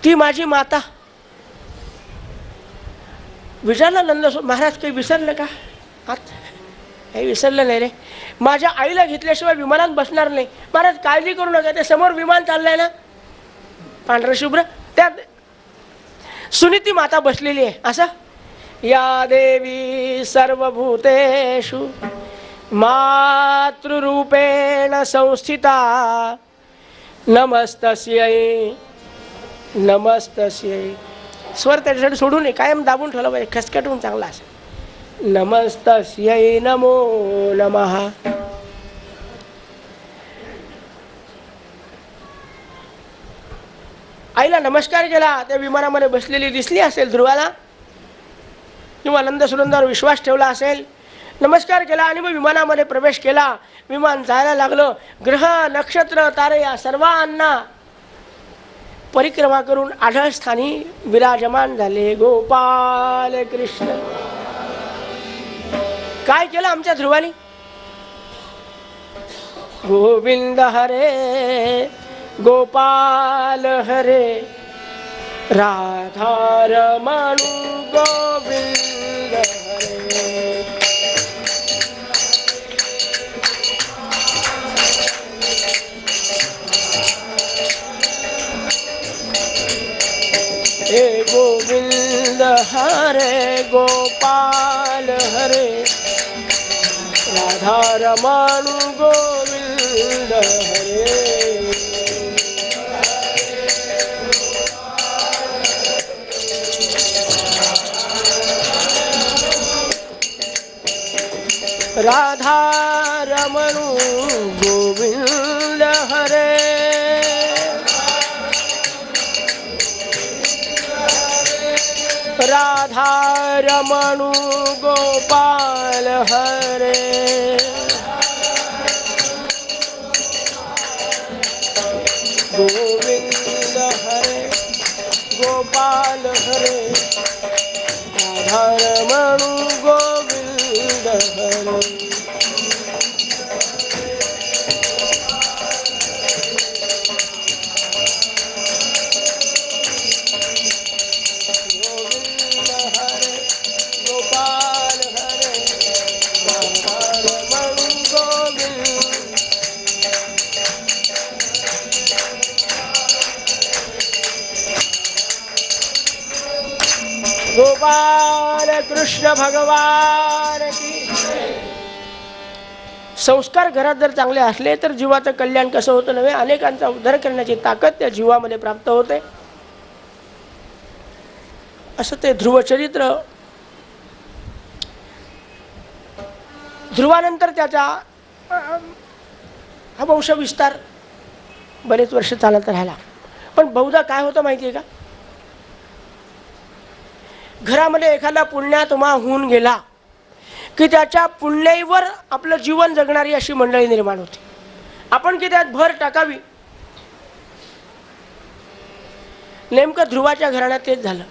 ती माझी माता. विचारलं नंद महाराज काही विसरलं का? काही विसरलं नाही रे, माझ्या आईला घेतल्याशिवाय विमानात बसणार नाही. महाराज काळजी करू नका, ते समोर विमान चाललंय ना पांढरं शुभ्र, त्यात सुनीती माता बसलेली आहे. असं या देवी सर्वभूतेषु मातृरूपेण संस्थिता नमस्तस्यै नमस्तस्यै. स्वर त्याच्यासाठी सोडू नये, कायम दाबून ठेवला पाहिजे, खसखटून चांगला असेल. नमस्तस्यै नमो नमः. आईला नमस्कार केला, त्या विमानामध्ये बसलेली दिसली असेल ध्रुवाला, किंवा नंद सुनंदावर विश्वास ठेवला असेल. नमस्कार केला आणि मग विमानामध्ये प्रवेश केला. विमान जायला लागलं. ग्रह नक्षत्र तारे या सर्वांना परिक्रमा करून आढळस्थानी विराजमान झाले गोपाल कृष्ण. काय केलं आमच्या ध्रुवानी? गोविंद हरे गोपाल हरे राधा रमण गोविंद हरे. हे गोविंद हरे गोपाल हरे राधा रमण गोविंद हरे. राधा रमण गोविंद हरे राधा रमण गोपाल हरे. गोविंद हरे गोपाल हरे राधा रमण गोविंद हरे. गोपाल कृष्ण भगवान की. संस्कार घरात जर चांगले असले तर जीवाचं कल्याण कसं होतं नव्हे, अनेकांचा उद्धार करण्याची ताकद त्या जीवामध्ये प्राप्त होते. असं ते ध्रुवचरित्र. ध्रुवानंतर त्याचा हा वंश विस्तार बरेच वर्ष चालत राहिला. पण बहुधा काय होतं माहिती आहे का, घरामध्ये एखादा पुण्यात्मा होऊन गेला की त्याच्या पुण्याईवर आपलं जीवन जगणारी अशी मंडळी निर्माण होती. आपण की त्यात भर टाकावी. नेमकं ध्रुवाच्या घराण्यात तेच झालं.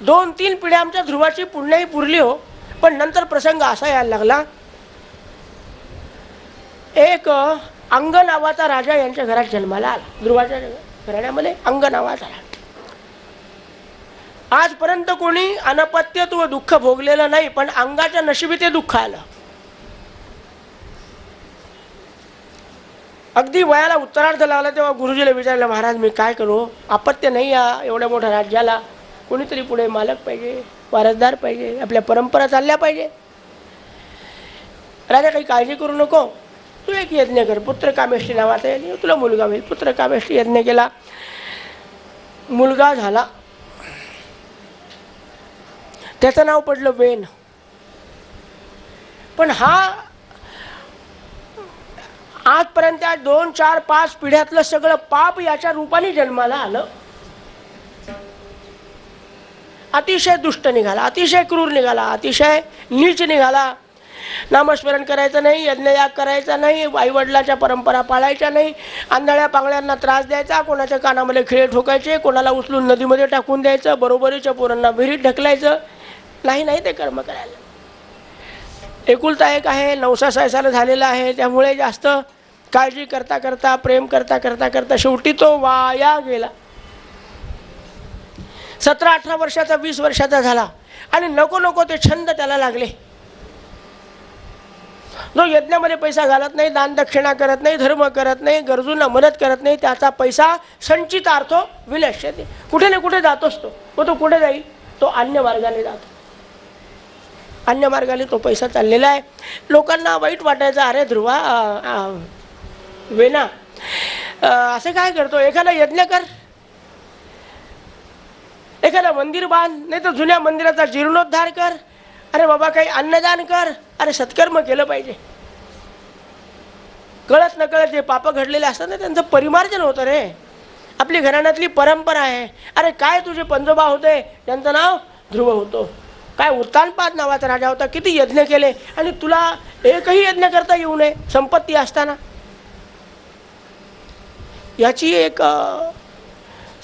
2-3 पिढ्या आमच्या ध्रुवाची पुण्याई पुरली हो. पण नंतर प्रसंग असा यायला लागला, एक अंग नावाचा राजा यांच्या घरात जन्माला आला. ध्रुवाच्या घराण्यामध्ये अंग नावाचा राजा. आजपर्यंत कोणी अनपत्यत्व दुःख भोगलेलं नाही, पण अंगाच्या नशिबी ते दुःख आलं. अगदी वयाला उत्तरार्ध लागला तेव्हा गुरुजीला विचारलं, महाराज मी काय करू, अपत्य नाही या एवढ्या मोठ्या राज्याला, कोणीतरी पुढे मालक पाहिजे, वारसदार पाहिजे, आपल्या परंपरा चालल्या पाहिजे. राजा काही काळजी करू नको, तू एक यज्ञ कर, पुत्र कामेष्टी नावाचा यज्ञ, तुला मुलगा होईल. पुत्र कामेष्टी यज्ञ केला, मुलगा झाला. त्याचं नाव पडलं वेन. पण हा आजपर्यंत 2, 4, 5 पिढ्यातलं सगळं पाप याच्या रूपाने जन्माला आलं. अतिशय दुष्ट निघाला, अतिशय क्रूर निघाला, अतिशय नीच निघाला. नामस्मरण करायचं नाही, यज्ञयाग करायचा नाही, आईवडिलाच्या परंपरा पाळायच्या नाही, आंधळ्या पांगळ्यांना त्रास द्यायचा, कोणाच्या कानामध्ये खिळे ठोकायचे, कोणाला उचलून नदीमध्ये टाकून द्यायचं, बरोबरीच्या पोरांना विहिरीत ढकलायचं नाही ते कर्म करायला. एकुलता एक आहे, 9 साल झालेला आहे, त्यामुळे जास्त काळजी करता करता, प्रेम करता करता करता शेवटी तो वाया गेला. 17-18 वर्षाचा, 20 वर्षाचा झाला आणि नको नको ते छंद त्याला लागले. जो यज्ञामध्ये पैसा घालत नाही, दान दक्षिणा करत नाही, धर्म करत नाही, गरजूंना मदत करत नाही, त्याचा पैसा संचितार्थो विनश्यते. कुठे ना कुठे जातोच तो. तो कुठे जाईल? तो अन्य मार्गाने जातो. अन्य मार्गाने तो पैसा चाललेला आहे. लोकांना वाईट वाटायचं, अरे ध्रुवा वेना असं काय करतो? एखादा यज्ञ कर, एखादा मंदिर बांध, नाही तर जुन्या मंदिराचा जीर्णोद्धार कर. अरे बाबा काही अन्नदान कर. अरे सत्कर्म केलं पाहिजे. कळत नकळत जे पाप घडलेले असतात ना त्यांचं परिमार्जन होतं रे. आपली घराण्यातली परंपरा आहे. अरे काय तुझे पंजोबा होते, त्यांचं नाव ध्रुव होतं. काय उत्तानपाद नावाचा राजा होता, किती यज्ञ केले आणि तुला एकही यज्ञ करता येऊ नये संपत्ती असताना. याची एक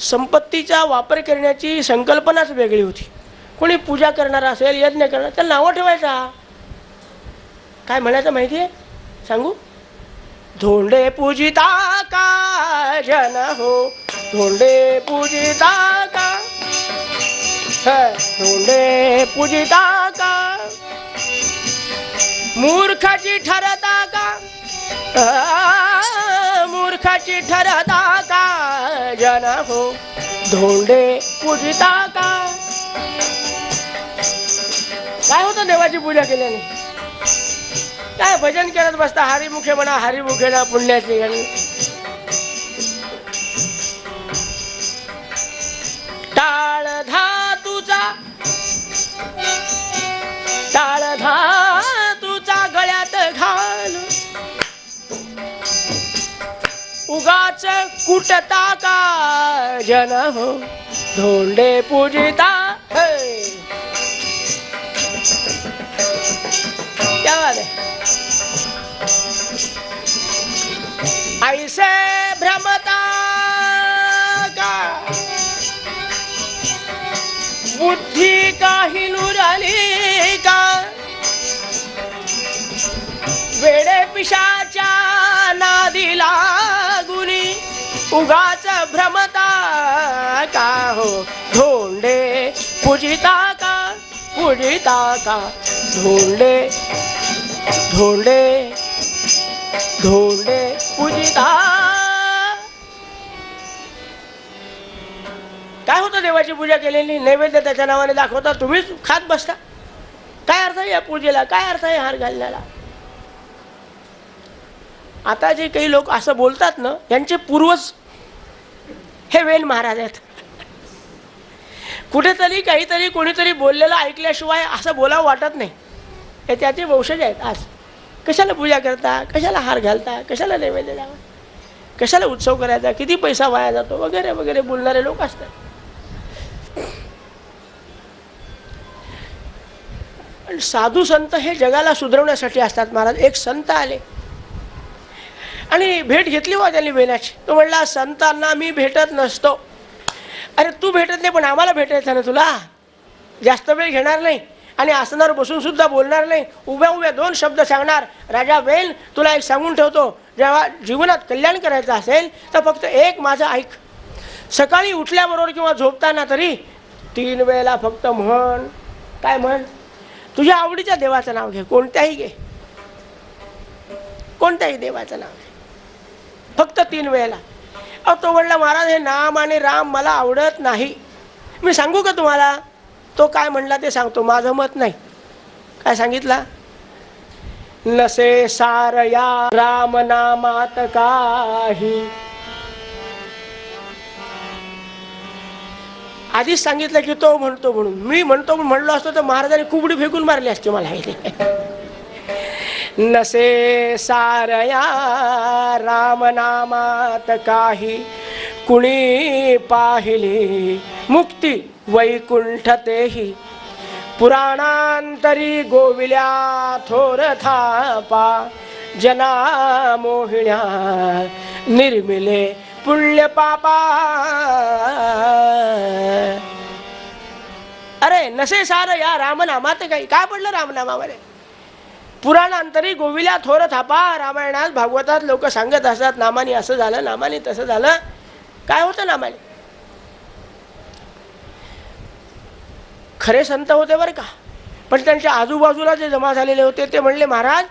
संपत्तीचा वापर करण्याची संकल्पनाच वेगळी होती. कोणी पूजा करणारा असेल, यज्ञ करणार, त्याला नावं ठेवायचा. काय म्हणायचं माहिती आहे? सांगू? धोंडे पूजिता का जन हो, धोंडे पूजिता का, धोंडे पूजिता का, मूर्खाची ठरता का, मूर्खाची ठरता का जन हो, धोंडे पूजिता का. काय होतं देवाची पूजा केल्याने? काय भजन करत बसता, हरिमुखे म्हणा, हरिमुखे ना पुण्याची गाणी. टाळ धातूचा, टाळ धातूचा गळ्यात घाल, उगाच कुटता का जन हो, धोंडे पूजिता. क्या बात है. ऐसे भ्रमता का बुद्धी काही नुराली का, वेडे पिशाच्या नादी लागुनी उगाच भ्रमता का हो, धोंडे पूजिता का, पूजिता का, धोंडे धोंडे धोंडे पूजिता. काय होतं देवाची पूजा केलेली? नैवेद्य त्याच्या नावाने दाखवता, तुम्हीच खात बसता. काय अर्थ आहे या पूजेला? काय अर्थ आहे हार घालण्याला? आता जे काही लोक असं बोलतात ना, यांचे पूर्वज हे वेल महाराज आहेत. कुठेतरी काहीतरी कोणीतरी बोललेलं ऐकल्याशिवाय असं बोलावं वाटत नाही. हे त्याचे वंशज आहेत. आज कशाला पूजा करता, कशाला हार घालता, कशाला नैवेद्य द्यावा, कशाला उत्सव करायचा, किती पैसा वाया जातो वगैरे वगैरे बोलणारे लोक असतात. पण साधू संत हे जगाला सुधारवण्यासाठी असतात महाराज. एक संत आले आणि भेट घेतली वा त्यांनी वेणाची. तो म्हणला, संतांना मी भेटत नसतो. अरे तू भेटत नाही पण आम्हाला भेटायचं ना, तुला जास्त वेळ घेणार नाही आणि आसनावर बसून सुद्धा बोलणार नाही. उभ्या उभ्या 2 शब्द सांगणार. राजा वेल, तुला एक सांगून ठेवतो, जेव्हा जीवनात कल्याण करायचं असेल तर फक्त एक माझं ऐक. सकाळी उठल्याबरोबर किंवा झोपताना तरी 3 वेळेला फक्त म्हण. काय म्हण? तुझ्या आवडीच्या देवाचं नाव घे, कोणत्याही घे, कोणत्याही देवाचं नाव घे, फक्त 3 वेळेला. तो म्हणला, महाराज हे नाम आणि राम मला आवडत नाही. मी सांगू का तुम्हाला? तो काय म्हणला ते सांगतो, माझं मत नाही. काय सांगितला? नसे सार या राम नामात काही. आधीच सांगितलं की तो म्हणतो म्हणून. मी म्हणतो म्हणलो असतो तर महाराजांनी कुबडी फेकून मारली असते मला. नसे सार या राम नामात काही, कुणी पाहिली मुक्ती वैकुंठतेही, पुराणांतरी गोविल्या थोर थापा, जना मोहिण्या निर्मिले पुण्य पापा. अरे नसे सार या रामनामात काही, काय पडलं रामनामामध्ये? पुराणांतरी गोविल्या थोर थापा. रामायणात भागवतात लोक सांगत असतात नामाने असं झालं, नामाने तसं झालं. काय होतं नामाने? खरे संत होते बरं का, पण त्यांच्या आजूबाजूला जे जमा झालेले होते ते म्हणले महाराज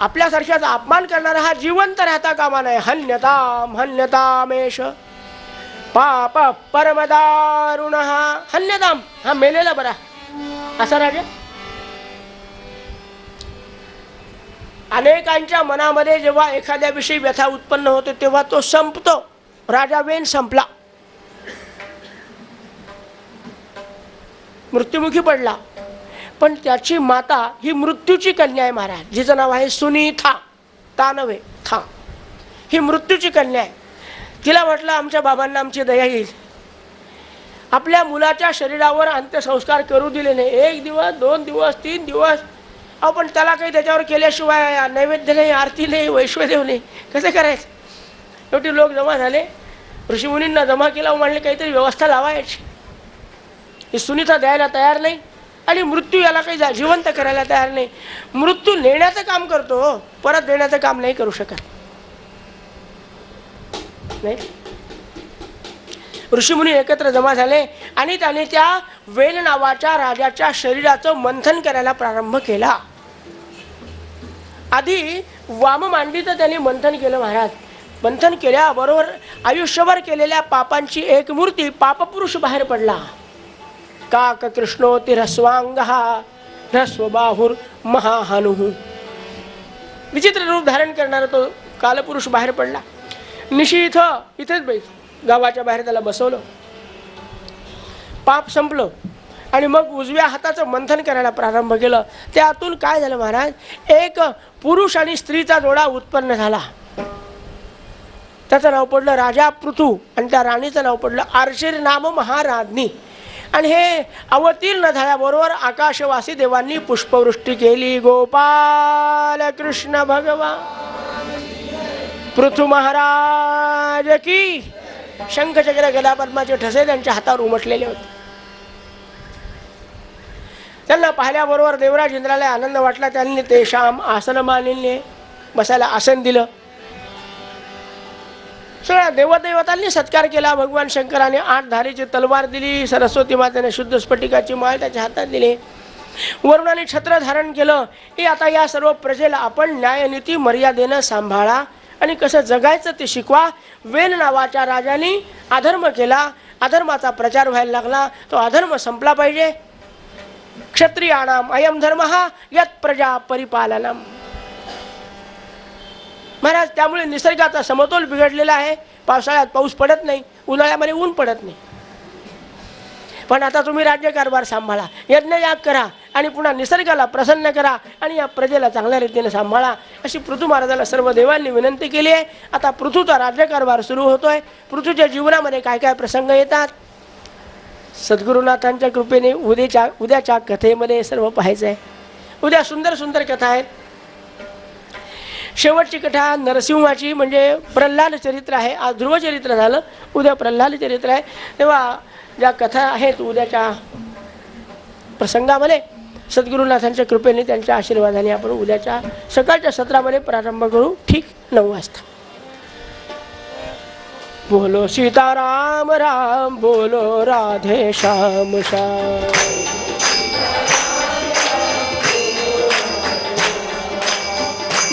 आपल्यासारख्याचा अपमान करणारा हा जिवंत राहता कामा नये. हन्यताम हन्यतामेश पाप परमदारुण. हन्यताम हा मेलेला बरा. असा राजा अनेकांच्या मनामध्ये जेव्हा एखाद्या विषयी व्यथा उत्पन्न होते तेव्हा तो संपतो. राजा वेन संपला, मृत्युमुखी पडला. पण त्याची माता ही मृत्यूची कन्या आहे महाराज, जिचं नाव आहे सुनीता. ता नव्हे, था. ही मृत्यूची कन्या आहे. तिला म्हटलं आमच्या बाबांना आमची दया येईल. आपल्या मुलाच्या शरीरावर अंत्यसंस्कार करू दिले नाही. 1 दिवस 2 दिवस 3 दिवस. अहो पण त्याला काही त्याच्यावर केल्याशिवाय नैवेद्य नाही, आरती नाही, वैश्वदेव नाही, कसं करायचं? शेवटी लोक जमा झाले, ऋषीमुनींना जमा केला. म्हणले काहीतरी व्यवस्था लावायची. ही सुनीता द्यायला तयार नाही आणि मृत्यू याला काही जिवंत करायला तयार नाही. मृत्यू नेण्याचं काम करतो, परत देण्याचं काम नाही करू शकत. नाही. ऋषीमुनी एकत्र जमा झाले आणि त्याने त्या वेल नावाच्या राजाच्या शरीराचं मंथन करायला प्रारंभ केला. आधी वाममांडीचं त्यांनी मंथन केलं महाराज. मंथन केल्याबरोबर आयुष्यभर केलेल्या पापांची एक मूर्ती पापपुरुष बाहेर पडला. काक कृष्णोती ह्रस्वांग ह्रस्वबाहुर महाहानु. विचित्र रूप धारण करणारा तो कालपुरुष बाहेर पडला. निशी इथेच गावाच्या बाहेर त्याला बसवलं. पाप संपलं आणि मग उजव्या हाताचं मंथन करायला प्रारंभ केलं. त्यातून काय झालं महाराज, एक पुरुष आणि स्त्रीचा जोडा उत्पन्न झाला. त्याचं नाव पडलं राजा पृथू आणि त्या राणीचं नाव पडलं आर्षिर नाम महाराज्ञी. आणि हे अवतीर्ण झाल्याबरोबर आकाशवासी देवांनी पुष्पवृष्टी केली. गोपाल कृष्ण भगवान पृथु महाराज की. शंखचक्र गदा पद्माचे ठसे त्यांच्या हातावर उमटलेले होते. त्यांना पाहिल्याबरोबर देवराज इंद्राला आनंद वाटला. त्यांनी ते श्याम आसन मानिले, बसायला आसन दिलं. सगळ्या देवदेवतांनी सत्कार केला. भगवान शंकराने 8 धारेची तलवार दिली. सरस्वती मातेने शुद्ध स्फटिकाची माळ त्याच्या हातात दिली. वरुणाने छत्र धारण केलं की आता या सर्व प्रजेला आपण न्यायनीती मर्यादेनं सांभाळा आणि कसं जगायचं ते शिकवा. वेल नावाच्या राजाने अधर्म केला, अधर्माचा प्रचार व्हायला लागला. तो अधर्म संपला पाहिजे. क्षत्रियाणाम अयम धर्म यत् प्रजा परिपालनम. महाराज त्यामुळे निसर्गाचा समतोल बिघडलेला आहे. पावसाळ्यात पाऊस पडत नाही, उन्हाळ्यामध्ये ऊन पडत नाही. पण आता तुम्ही राज्यकारभार सांभाळा, यज्ञयाग करा आणि पुन्हा निसर्गाला प्रसन्न करा आणि या प्रजेला चांगल्या रीतीने सांभाळा, अशी पृथू महाराजाला सर्व देवांनी विनंती केली आहे. आता पृथूचा राज्यकारभार सुरू होतोय. पृथूच्या जीवनामध्ये काय काय प्रसंग येतात सद्गुरुनाथांच्या कृपेने उद्याच्या कथेमध्ये सर्व पाहायचं आहे. उद्या सुंदर सुंदर कथा आहेत. शेवटची कथा नरसिंहाची म्हणजे प्रल्हाद चरित्र आहे. आज ध्रुव चरित्र झालं, उद्या प्रल्हाद चरित्र आहे. तेव्हा ज्या कथा आहेत उद्याच्या प्रसंगामध्ये सद्गुरुनाथांच्या कृपेने त्यांच्या आशीर्वादाने आपण उद्याच्या सकाळच्या सत्रामध्ये प्रारंभ करू. ठीक 9 वाजता. बोलो सीताराम राम, बोलो राधे श्याम श्याम.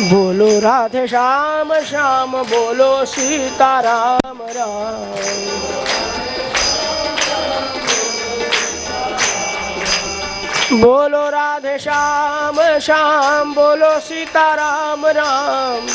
बोलो राधे श्याम श्याम, बोलो सीताराम राम. बोलो राधे श्याम श्याम, बोलो सीताराम राम.